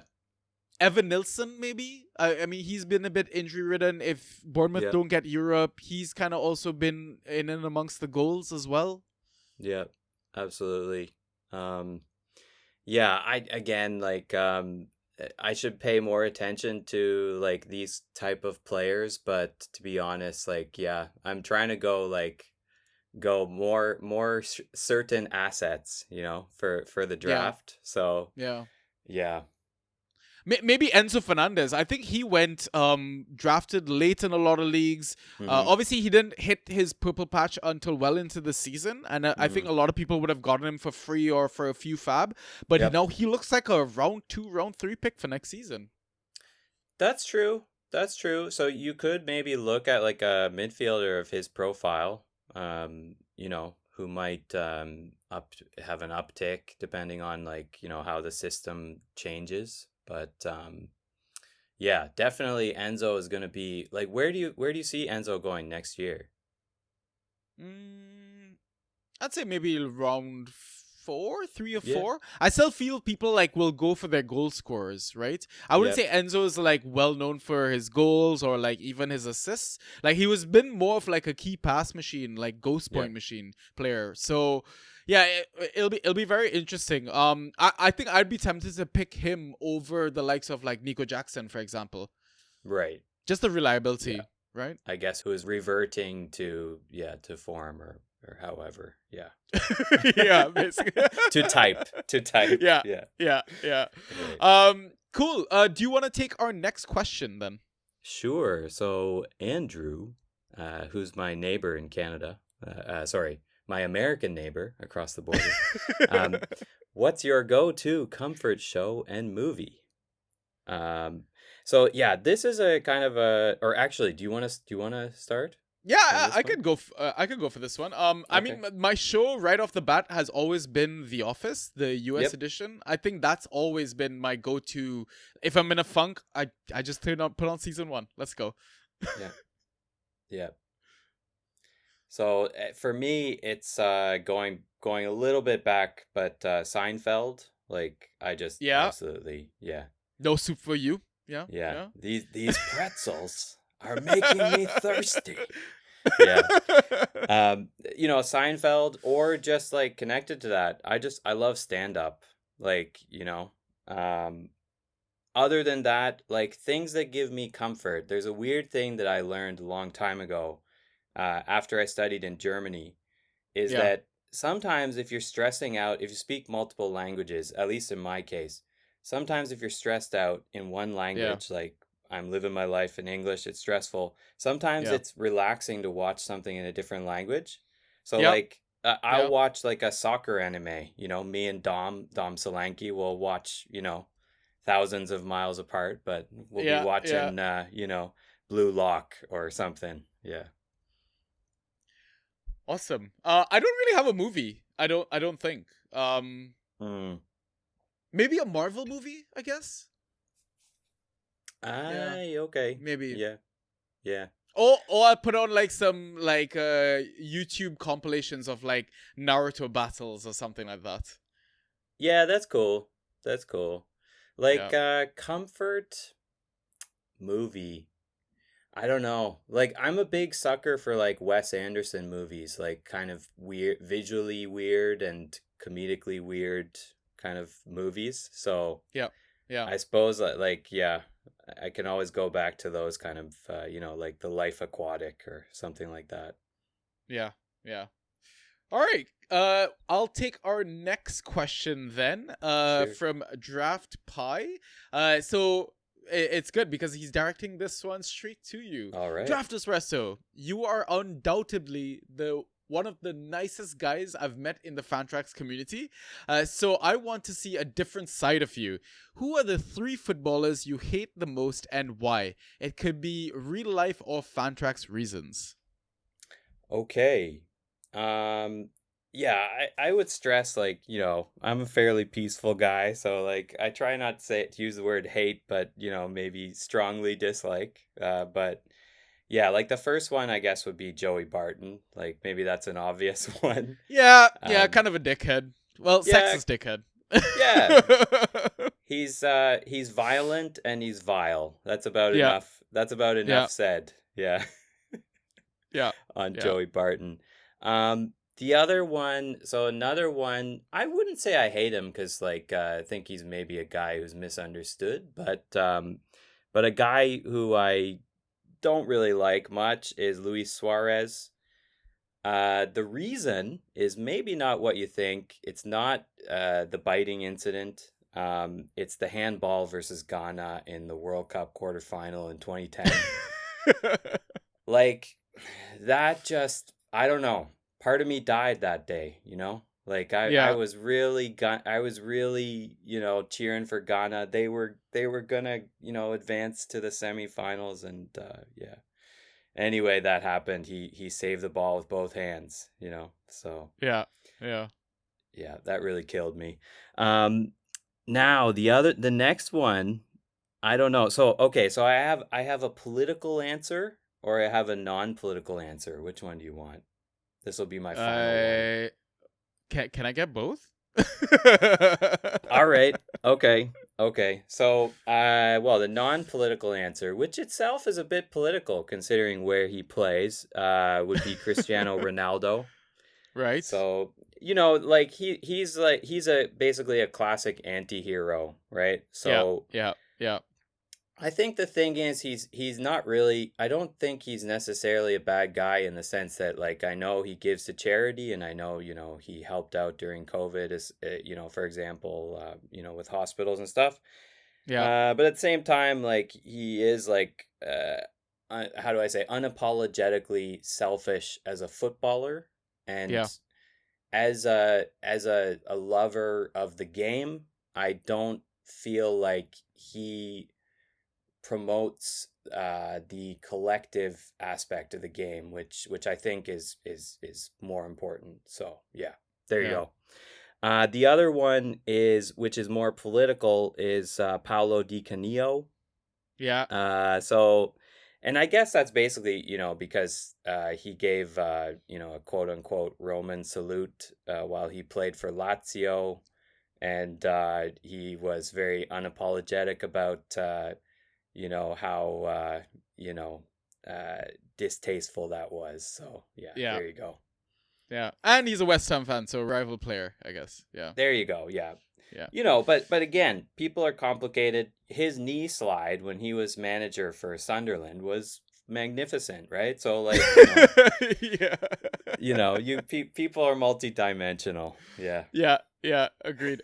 [SPEAKER 8] Evan Nilsson, maybe. I mean, he's been a bit injury ridden. If Bournemouth don't get Europe, he's kind of also been in and amongst the goals as well.
[SPEAKER 9] Yeah, absolutely. Yeah, I should pay more attention to like these type of players, but to be honest, like I'm trying to go more certain assets, for the draft. So yeah.
[SPEAKER 8] Maybe Enzo Fernandez. I think he went drafted late in a lot of leagues. Obviously, he didn't hit his purple patch until well into the season, and I think a lot of people would have gotten him for free or for a few fab. But now he looks like a round 2, round 3 pick for next season.
[SPEAKER 9] That's true. So you could maybe look at like a midfielder of his profile, who might have an uptick depending on like how the system changes. But definitely Enzo is going to be like, where do you see Enzo going next year?
[SPEAKER 8] I'd say maybe round 3 or 4. I still feel people like will go for their goal scorers, right? I wouldn't say Enzo is like well known for his goals or like even his assists. Like he was been more of like a key pass machine, like ghost point machine player. So it'll be very interesting. I think I'd be tempted to pick him over the likes of like Nico Jackson, for example.
[SPEAKER 9] Right.
[SPEAKER 8] Just the reliability, right?
[SPEAKER 9] I guess who is reverting to form or however. Yeah.
[SPEAKER 8] Yeah, basically.
[SPEAKER 9] to type.
[SPEAKER 8] Yeah. Right. Cool. Do you want to take our next question then?
[SPEAKER 9] Sure. So Andrew, who's my neighbor in Canada, my American neighbor across the border. What's your go-to comfort show and movie? So this is a kind of or actually, do you want to start?
[SPEAKER 8] Yeah, I could go. I could go for this one. I mean, my show right off the bat has always been The Office, the US edition. I think that's always been my go-to. If I'm in a funk, I just put on season 1. Let's go.
[SPEAKER 9] Yeah. So for me, it's going a little bit back, but Seinfeld, like I just absolutely
[SPEAKER 8] No soup for you. Yeah.
[SPEAKER 9] These pretzels are making me thirsty. Yeah. Seinfeld, or just like connected to that. I love stand up. Like, other than that, like things that give me comfort, there's a weird thing that I learned a long time ago, after I studied in Germany, is
[SPEAKER 8] Yeah.
[SPEAKER 9] that sometimes if you're stressing out, if you speak multiple languages, at least in my case, sometimes if you're stressed out in one language, like I'm living my life in English, it's stressful. Sometimes
[SPEAKER 8] Yeah.
[SPEAKER 9] it's relaxing to watch something in a different language. So
[SPEAKER 8] Yep.
[SPEAKER 9] like I'll
[SPEAKER 8] Yep.
[SPEAKER 9] watch like a soccer anime, you know, me and Dom Solanke will watch, you know, thousands of miles apart, but we'll be
[SPEAKER 8] Yeah. Yeah.
[SPEAKER 9] watching you know, Blue Lock or something. Yeah.
[SPEAKER 8] Awesome. I don't really have a movie. I don't think.
[SPEAKER 9] Mm.
[SPEAKER 8] Maybe a Marvel movie, I guess. Yeah.
[SPEAKER 9] Aye, okay.
[SPEAKER 8] Maybe.
[SPEAKER 9] Yeah. Yeah.
[SPEAKER 8] Or I put on like some like YouTube compilations of like Naruto battles or something like that.
[SPEAKER 9] Yeah, that's cool. That's cool. Like
[SPEAKER 8] Yeah.
[SPEAKER 9] comfort movie. I don't know. Like I'm a big sucker for like Wes Anderson movies, like kind of weird, visually weird and comedically weird kind of movies. So
[SPEAKER 8] Yeah. Yeah.
[SPEAKER 9] I suppose that like yeah, I can always go back to those kind of you know, like The Life Aquatic or something like that.
[SPEAKER 8] Yeah. Yeah. All right. I'll take our next question then.
[SPEAKER 9] Sure.
[SPEAKER 8] From Draft Pie. So it's good because he's directing this one straight to you.
[SPEAKER 9] All right.
[SPEAKER 8] Draft Espresso, you are undoubtedly the one of the nicest guys I've met in the Fantrax community. So I want to see a different side of you. Who are the 3 footballers you hate the most and why? It could be real life or Fantrax reasons.
[SPEAKER 9] Okay. Yeah, I would stress like, you know, I'm a fairly peaceful guy, so like I try not to use the word hate, but you know, maybe strongly dislike. But yeah, like the first one I guess would be Joey Barton. Like maybe that's an obvious one.
[SPEAKER 8] Yeah,
[SPEAKER 9] Um,
[SPEAKER 8] kind of a dickhead. Well,
[SPEAKER 9] yeah,
[SPEAKER 8] sexist dickhead.
[SPEAKER 9] yeah. He's violent and he's vile. That's about
[SPEAKER 8] Yeah.
[SPEAKER 9] enough. That's about enough
[SPEAKER 8] Yeah.
[SPEAKER 9] said. Yeah.
[SPEAKER 8] Yeah.
[SPEAKER 9] On
[SPEAKER 8] Yeah.
[SPEAKER 9] Joey Barton. The other one, so another one, I wouldn't say I hate him because like I think he's maybe a guy who's misunderstood, but a guy who I don't really like much is Luis Suarez. The reason is maybe not what you think. It's not the biting incident. It's the handball versus Ghana in the World Cup quarterfinal in 2010. Like that just, I don't know. Part of me died that day, you know? Like I
[SPEAKER 8] Yeah.
[SPEAKER 9] was really you know, cheering for Ghana. They were gonna, you know, advance to the semifinals and yeah. Anyway, that happened. He saved the ball with both hands, you know. So
[SPEAKER 8] Yeah. Yeah.
[SPEAKER 9] yeah, that really killed me. Now the next one, I don't know. So okay, so I have a political answer or I have a non-political answer. Which one do you want? This will be my final one.
[SPEAKER 8] Can I get both?
[SPEAKER 9] All right. Okay. Okay. So, well, the non-political answer, which itself is a bit political considering where he plays, would be Cristiano Ronaldo.
[SPEAKER 8] Right.
[SPEAKER 9] So, you know, like he's basically a classic anti-hero, right? So,
[SPEAKER 8] yeah.
[SPEAKER 9] I think the thing is he's not really, I don't think he's necessarily a bad guy in the sense that like I know he gives to charity and I know, you know, he helped out during COVID as you know, for example, you know, with hospitals and stuff.
[SPEAKER 8] Yeah.
[SPEAKER 9] But at the same time like he is like how do I say, unapologetically selfish as a footballer and
[SPEAKER 8] Yeah.
[SPEAKER 9] as a lover of the game, I don't feel like he promotes the collective aspect of the game, which I think is more important. So yeah, there you
[SPEAKER 8] Yeah.
[SPEAKER 9] go. The other one is, which is more political, is Paolo Di Canio.
[SPEAKER 8] Yeah.
[SPEAKER 9] So, and I guess that's basically, you know, because he gave you know, a quote unquote Roman salute while he played for Lazio, and he was very unapologetic about you know, how, you know, distasteful that was. So, yeah,
[SPEAKER 8] Yeah.
[SPEAKER 9] there you go.
[SPEAKER 8] Yeah, and he's a West Ham fan, so rival player, I guess. Yeah.
[SPEAKER 9] There you go. Yeah.
[SPEAKER 8] Yeah.
[SPEAKER 9] You know, but again, people are complicated. His knee slide when he was manager for Sunderland was magnificent, right? So like,
[SPEAKER 8] yeah.
[SPEAKER 9] You know, people are multidimensional. Yeah.
[SPEAKER 8] Yeah. Agreed.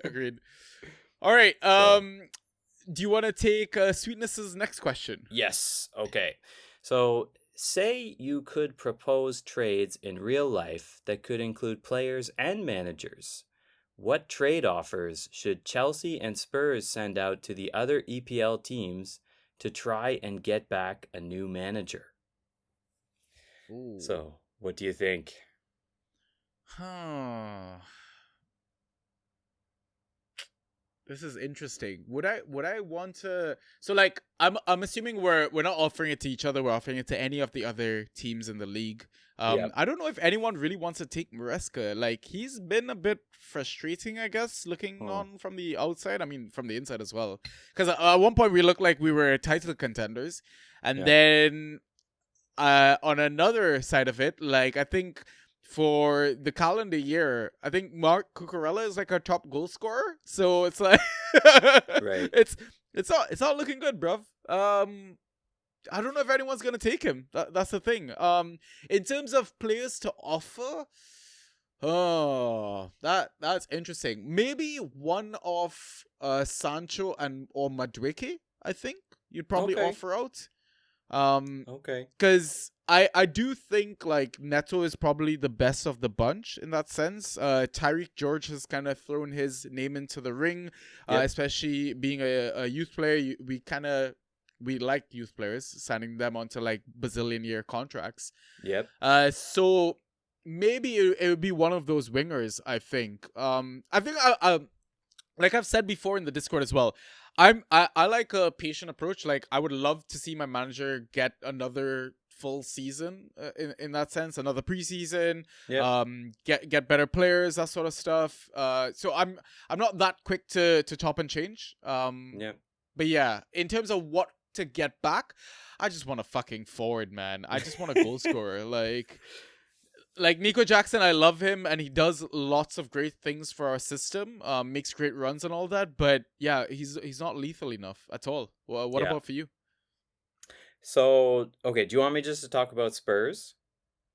[SPEAKER 8] All right. Do you want to take Sweetness's next question?
[SPEAKER 9] Yes. Okay. So say you could propose trades in real life that could include players and managers. What trade offers should Chelsea and Spurs send out to the other EPL teams to try and get back a new manager?
[SPEAKER 8] Ooh.
[SPEAKER 9] So, what do you think?
[SPEAKER 8] This is interesting. Would I want to? So like, I'm assuming we're not offering it to each other. We're offering it to any of the other teams in the league.
[SPEAKER 9] Yep.
[SPEAKER 8] I don't know if anyone really wants to take Maresca. Like, he's been a bit frustrating, I guess, looking on from the outside. I mean, from the inside as well. Because at one point we looked like we were title contenders, and then on another side of it, like, I think for the calendar year, I think Mark Cucurella is like our top goal scorer. So it's like,
[SPEAKER 9] right.
[SPEAKER 8] It's not looking good, bruv. I don't know if anyone's gonna take him. That's the thing. In terms of players to offer, that's interesting. Maybe one of Sancho or Madueke, I think you'd probably offer out.
[SPEAKER 9] Okay.
[SPEAKER 8] Because I do think like Neto is probably the best of the bunch in that sense. Tyreek George has kind of thrown his name into the ring, especially being a youth player. We like youth players, signing them onto like bazillion-year contracts.
[SPEAKER 9] Yep.
[SPEAKER 8] So maybe it would be one of those wingers. I think. I think I like I've said before in the Discord as well. I like a patient approach. Like, I would love to see my manager get another full season in that sense, another preseason. Get better players, that sort of stuff. So I'm not that quick to top and change. But yeah, in terms of what to get back, I just want a fucking forward, man. I just want a goal scorer. Like Nico Jackson, I love him, and he does lots of great things for our system, makes great runs and all that. But yeah, he's not lethal enough at all. Well, what about for you?
[SPEAKER 9] So, okay, do you want me just to talk about Spurs?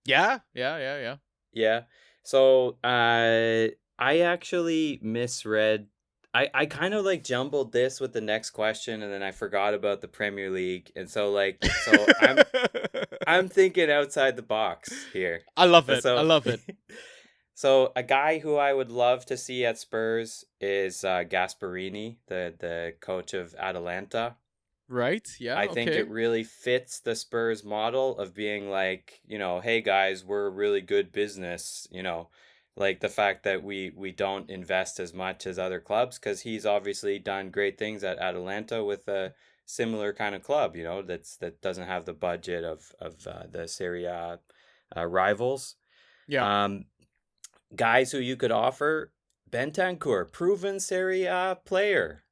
[SPEAKER 8] Yeah.
[SPEAKER 9] Yeah. So, I actually misread. I kind of like jumbled this with the next question, and then I forgot about the Premier League, and so I'm thinking outside the box here.
[SPEAKER 8] I love it. I love it.
[SPEAKER 9] So a guy who I would love to see at Spurs is Gasperini, the coach of Atalanta.
[SPEAKER 8] Right. Yeah.
[SPEAKER 9] I think it really fits the Spurs model of being like, you know, hey guys, we're a really good business, you know. Like the fact that we don't invest as much as other clubs, because he's obviously done great things at Atalanta with a similar kind of club, you know, that doesn't have the budget of the Serie A rivals.
[SPEAKER 8] Yeah.
[SPEAKER 9] Guys who you could offer: Bentancur, proven Serie A player.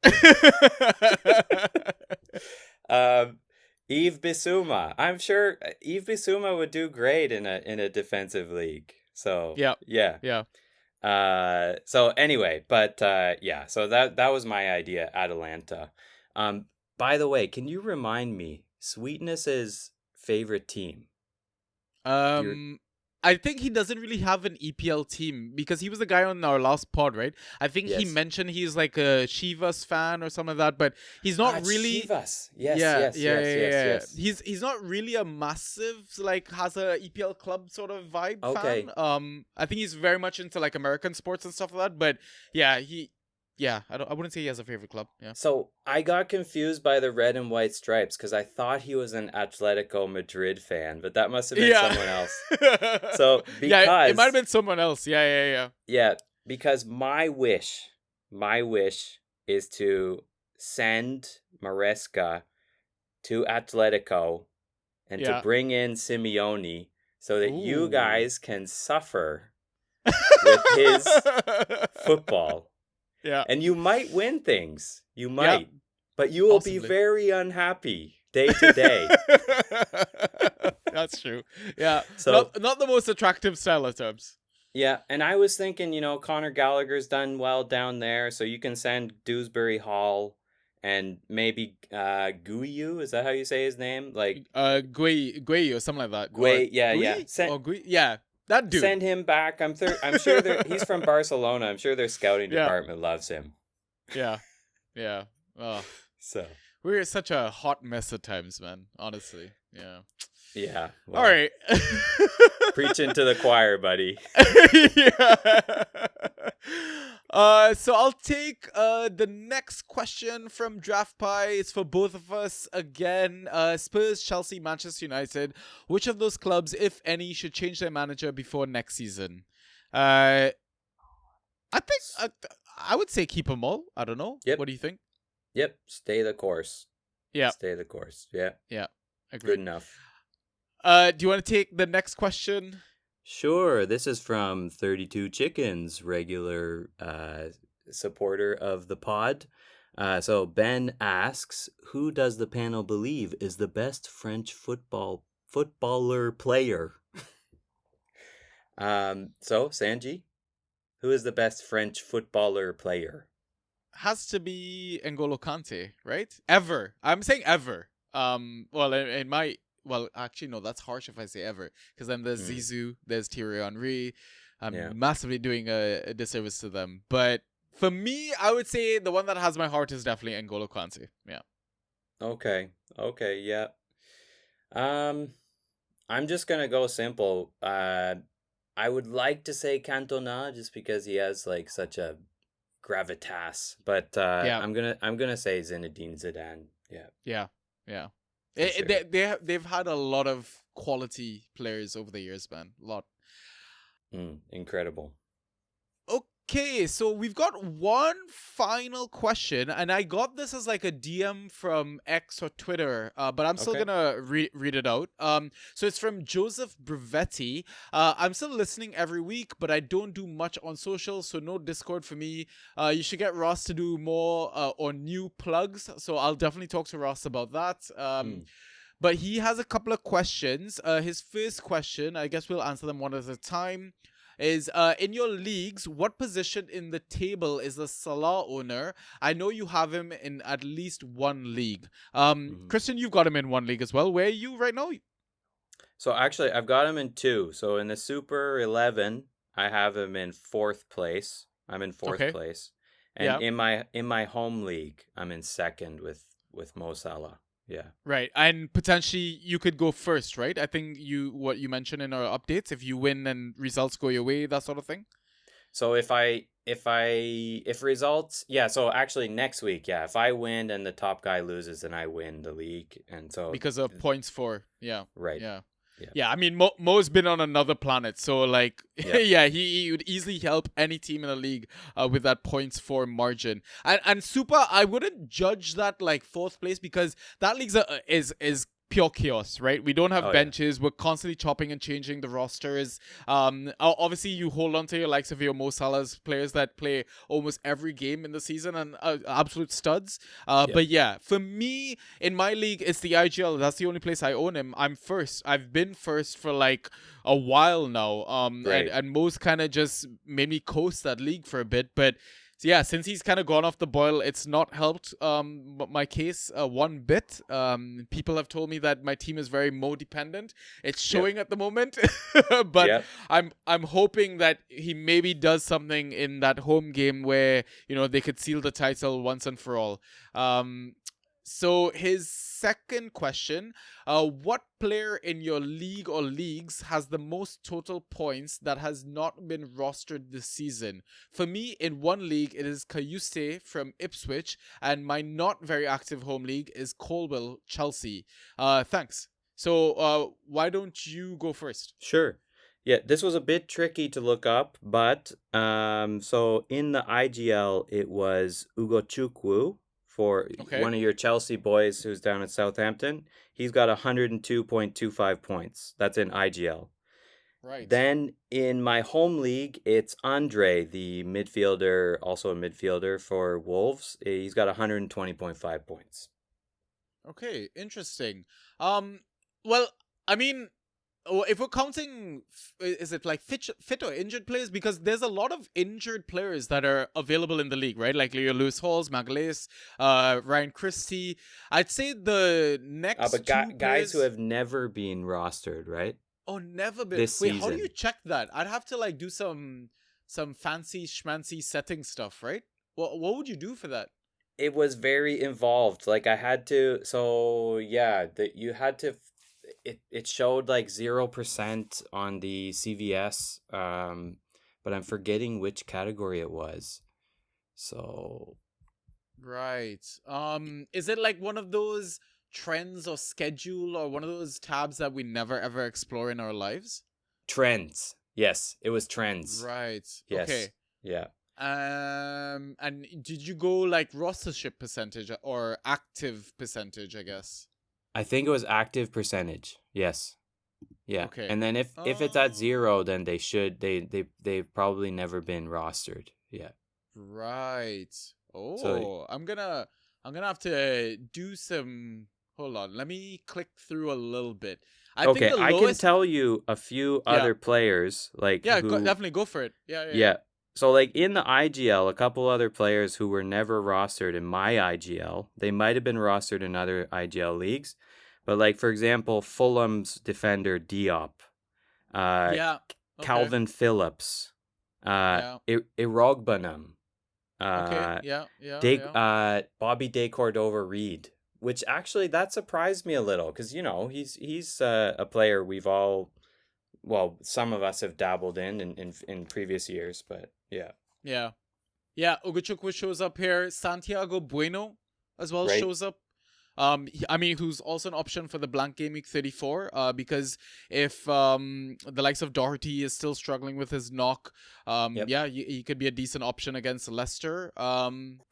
[SPEAKER 9] Yves Bissouma. I'm sure Yves Bissouma would do great in a defensive league. So yeah. So anyway, but yeah. So that was my idea, Atalanta. By the way, can you remind me Sweetness's favorite team?
[SPEAKER 8] I think he doesn't really have an EPL team, because he was the guy on our last pod, right? I think he mentioned he's like a Chivas fan or something like that, but he's not really.
[SPEAKER 9] Chivas. Yes.
[SPEAKER 8] He's not really a massive, like, has a EPL club sort of vibe fan. I think he's very much into like American sports and stuff like that. But yeah, I wouldn't say he has a favorite club. Yeah.
[SPEAKER 9] So I got confused by the red and white stripes because I thought he was an Atletico Madrid fan, but that must have been someone else. So because
[SPEAKER 8] it might have been someone else. Yeah.
[SPEAKER 9] Yeah, because my wish is to send Maresca to Atletico and to bring in Simeone so that you guys can suffer with his football.
[SPEAKER 8] Yeah.
[SPEAKER 9] And you might win things. You might. But you will be very unhappy day to day.
[SPEAKER 8] That's true. Yeah. So not the most attractive style of terms.
[SPEAKER 9] Yeah, and I was thinking, Conor Gallagher's done well down there, so you can send Dewsbury Hall and maybe Guiyu, is that how you say his name? Like
[SPEAKER 8] Gui or something like that.
[SPEAKER 9] Gui, yeah, yeah.
[SPEAKER 8] Gui, yeah, that dude.
[SPEAKER 9] Send him back. I'm sure he's from Barcelona. I'm sure their scouting
[SPEAKER 8] Yeah.
[SPEAKER 9] department loves him.
[SPEAKER 8] Yeah, yeah.
[SPEAKER 9] So
[SPEAKER 8] we're such a hot mess at times, man. Honestly, yeah.
[SPEAKER 9] Yeah.
[SPEAKER 8] Well. All right.
[SPEAKER 9] Preaching to the choir, buddy.
[SPEAKER 8] Yeah. So I'll take the next question from Draft Pie. It's for both of us again. Spurs, Chelsea, Manchester United. Which of those clubs, if any, should change their manager before next season? I think I would say keep them all. I don't know.
[SPEAKER 9] Yep.
[SPEAKER 8] What do you think?
[SPEAKER 9] Yep. Stay the course.
[SPEAKER 8] Yeah.
[SPEAKER 9] Stay the course. Yeah.
[SPEAKER 8] Yeah. Agreed.
[SPEAKER 9] Good enough.
[SPEAKER 8] Do you want to take the next question?
[SPEAKER 9] Sure. This is from 32 Chickens, regular supporter of the pod. So Ben asks, who does the panel believe is the best French footballer player? So Sanji, who is the best French footballer player?
[SPEAKER 8] Has to be N'Golo Kante, right? Ever. I'm saying ever. Well, in my... Well, actually, no, that's harsh if I say ever. Because then there's Zizou, there's Thierry Henry. I'm massively doing a disservice to them. But for me, I would say the one that has my heart is definitely N'Golo Kante. Yeah.
[SPEAKER 9] Okay, yeah. I'm just going to go simple. I would like to say Cantona just because he has like such a gravitas. But I'm gonna say Zinedine Zidane. Yeah.
[SPEAKER 8] Yeah.
[SPEAKER 9] Sure.
[SPEAKER 8] They've had a lot of quality players over the years, man. A lot.
[SPEAKER 9] Incredible.
[SPEAKER 8] Okay, so we've got one final question, and I got this as like a DM from X or Twitter, but I'm still gonna read it out. So it's from Joseph Brevetti. I'm still listening every week, but I don't do much on social, so no Discord for me. You should get Ross to do more or new plugs, so I'll definitely talk to Ross about that. But he has a couple of questions. His first question, I guess we'll answer them one at a time, is in your leagues, what position in the table is the Salah owner? I know you have him in at least one league. Christian, you've got him in one league as well. Where are you right now?
[SPEAKER 9] So actually, I've got him in two. So in the Super 11, I have him in fourth place. I'm in fourth place. And in my home league, I'm in second with Mo Salah. Yeah. Right.
[SPEAKER 8] And potentially you could go first, right? I think what you mentioned in our updates, if you win and results go your way, that sort of thing.
[SPEAKER 9] So if results, so actually next week, if I win and the top guy loses, then I win the league. And so
[SPEAKER 8] because of points for,
[SPEAKER 9] Right.
[SPEAKER 8] Yeah, I mean, Mo's been on another planet, so like, he would easily help any team in the league with that points for margin. And Super, I wouldn't judge that like fourth place because that league is pure chaos, right? We don't have benches. We're constantly chopping and changing the rosters. Obviously, you hold on to your likes of your Mo Salah's players that play almost every game in the season and absolute studs. But yeah, for me, in my league, it's the IGL. That's the only place I own him. I'm first. I've been first for like a while now. And Mo's kind of just made me coast that league for a bit. But yeah, since he's kind of gone off the boil, it's not helped my case one bit. People have told me that my team is very Mo dependent. It's showing at the moment, but I'm hoping that he maybe does something in that home game where they could seal the title once and for all. So his second question, what player in your league or leagues has the most total points that has not been rostered this season? For me, in one league, it is Kayuste from Ipswich, and my not very active home league is Colwell, Chelsea. Thanks. So why don't you go first?
[SPEAKER 9] Sure. Yeah, this was a bit tricky to look up, but so in the IGL, it was Ugochukwu. For one of your Chelsea boys who's down at Southampton. He's got 102.25 points. That's in IGL.
[SPEAKER 8] Right.
[SPEAKER 9] Then in my home league, it's Andre, the midfielder, also a midfielder for Wolves. He's got 120.5 points.
[SPEAKER 8] Okay, interesting. Well, I mean, if we're counting, is it like fit or injured players? Because there's a lot of injured players that are available in the league, right? Like Leo Lewis Halls, Magalhaes, Ryan Christie. I'd say the next
[SPEAKER 9] but
[SPEAKER 8] two
[SPEAKER 9] guys who
[SPEAKER 8] players-
[SPEAKER 9] have never been rostered, right?
[SPEAKER 8] Oh, never been.
[SPEAKER 9] This
[SPEAKER 8] Wait, how do
[SPEAKER 9] season.
[SPEAKER 8] you check that? I'd have to like do some fancy schmancy setting stuff, right? What would you do for that?
[SPEAKER 9] It was very involved. Like I had to. So yeah, that you had to. It showed like 0% on the CVS. But I'm forgetting which category it was. So.
[SPEAKER 8] Right. Is it like one of those trends or schedule or one of those tabs that we never ever explore in our lives?
[SPEAKER 9] Trends. Yes, it was trends.
[SPEAKER 8] Right.
[SPEAKER 9] Yes.
[SPEAKER 8] Okay.
[SPEAKER 9] Yeah.
[SPEAKER 8] And did you go like rostership percentage or active percentage, I guess?
[SPEAKER 9] I think it was active percentage. Yes. Yeah.
[SPEAKER 8] Okay.
[SPEAKER 9] And then if it's at 0, then they've probably never been rostered. Yeah.
[SPEAKER 8] Right. Oh,
[SPEAKER 9] So-
[SPEAKER 8] I'm gonna have to do some. Hold on, let me click through a little bit. I
[SPEAKER 9] Okay,
[SPEAKER 8] think the
[SPEAKER 9] I can
[SPEAKER 8] lowest.
[SPEAKER 9] tell you a few
[SPEAKER 8] Yeah.
[SPEAKER 9] other players like
[SPEAKER 8] Yeah,
[SPEAKER 9] who,
[SPEAKER 8] definitely go for it. Yeah.
[SPEAKER 9] Yeah. So like in the IGL, a couple other players who were never rostered in my IGL, they might have been rostered in other IGL leagues, but like for example, Fulham's defender Diop,
[SPEAKER 8] Yeah. Okay.
[SPEAKER 9] Calvin Phillips, Irogbanam,
[SPEAKER 8] Okay. Yeah.
[SPEAKER 9] Bobby De Cordova Reed, which actually that surprised me a little because he's a player we've all, well, some of us have dabbled in previous years, but yeah.
[SPEAKER 8] Yeah. Ugochukwu shows up here. Santiago Bueno as well
[SPEAKER 9] Right.
[SPEAKER 8] shows up. Who's also an option for the blank game week 34. Because if the likes of Doherty is still struggling with his knock,
[SPEAKER 9] Yep.
[SPEAKER 8] he could be a decent option against Leicester.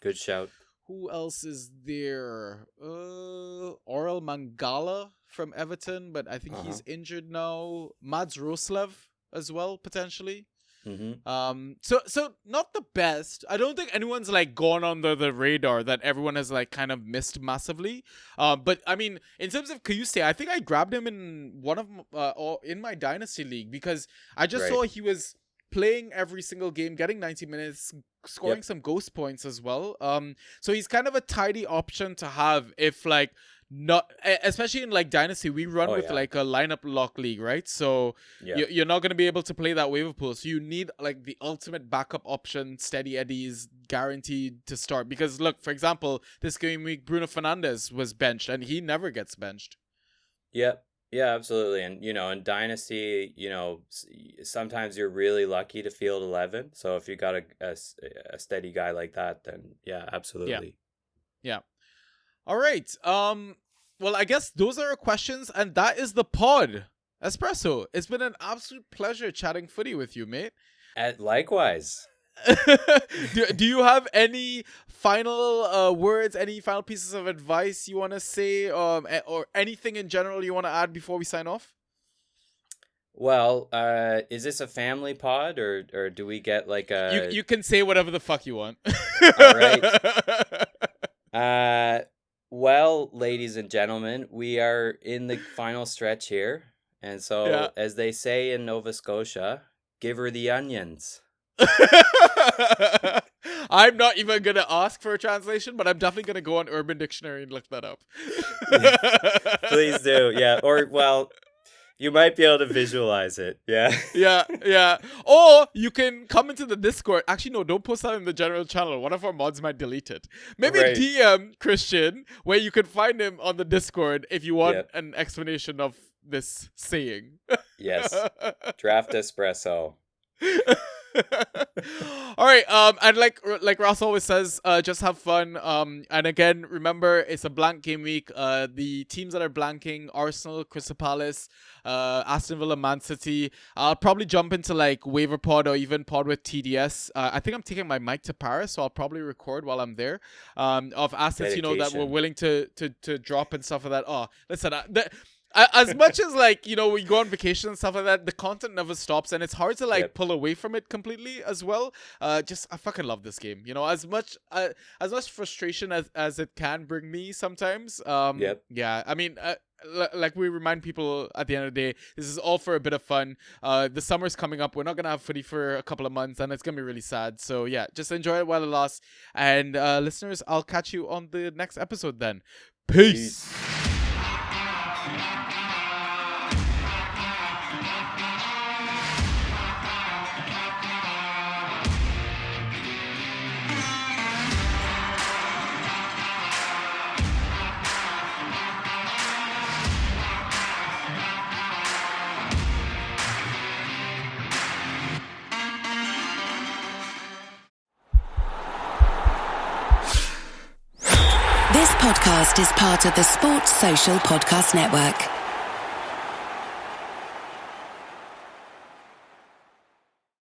[SPEAKER 9] Good shout.
[SPEAKER 8] Who else is there? Oral Mangala from Everton, but I think he's injured now. Mads Roslev as well, potentially.
[SPEAKER 9] Mm-hmm.
[SPEAKER 8] So not the best. I don't think anyone's like gone under the radar that everyone has like kind of missed massively. But I mean, in terms of Kayuse, I think I grabbed him in one of or in my dynasty league because I just saw he was playing every single game, getting 90 minutes, scoring some ghost points as well. So he's kind of a tidy option to have if like not, especially in like dynasty, we run with like a lineup lock league, right? So you're not going to be able to play that waiver pool. So you need like the ultimate backup option, steady Eddie's guaranteed to start. Because look, for example, this game week, Bruno Fernandes was benched and he never gets benched.
[SPEAKER 9] Yep. Yeah, absolutely. And, in Dynasty, sometimes you're really lucky to field 11. So if you got a steady guy like that, then yeah, absolutely.
[SPEAKER 8] Yeah. All right. Well, I guess those are our questions, and that is the pod. Espresso, it's been an absolute pleasure chatting footy with you, mate.
[SPEAKER 9] Likewise.
[SPEAKER 8] Do you have any final words, any final pieces of advice you want to say, or anything in general you want to add before we sign off?
[SPEAKER 9] Well, is this a family pod or do we get like a...
[SPEAKER 8] You can say whatever the fuck you want.
[SPEAKER 9] All right. Well, ladies and gentlemen, we are in the final stretch here. And so, as they say in Nova Scotia, give her the onions.
[SPEAKER 8] I'm not even going to ask for a translation, but I'm definitely going to go on Urban Dictionary and look that up.
[SPEAKER 9] Please do. Yeah. Or, well, you might be able to visualize it. Yeah.
[SPEAKER 8] Yeah. Or you can come into the Discord. Actually, no, don't post that in the general channel. One of our mods might delete it. Maybe DM Christian, where you can find him on the Discord if you want an explanation of this saying.
[SPEAKER 9] Yes. Draft espresso.
[SPEAKER 8] All right, and like Ross always says, just have fun. And again, remember it's a blank game week. The teams that are blanking: Arsenal, Crystal Palace, Aston Villa, Man City. I'll probably jump into like waiver pod or even pod with TDS. I think I'm taking my mic to Paris, so I'll probably record while I'm there. Of assets, that we're willing to drop and stuff like that. Oh, listen, as much as we go on vacation and stuff like that, the content never stops, and it's hard to pull away from it completely as well. I fucking love this game. As much frustration as it can bring me sometimes. Yeah, I mean, like we remind people at the end of the day, this is all for a bit of fun. The summer's coming up. We're not gonna have footy for a couple of months, and it's gonna be really sad. So yeah, just enjoy it while it lasts. And listeners, I'll catch you on the next episode then. Peace.
[SPEAKER 1] This podcast is part of the Sports Social Podcast Network.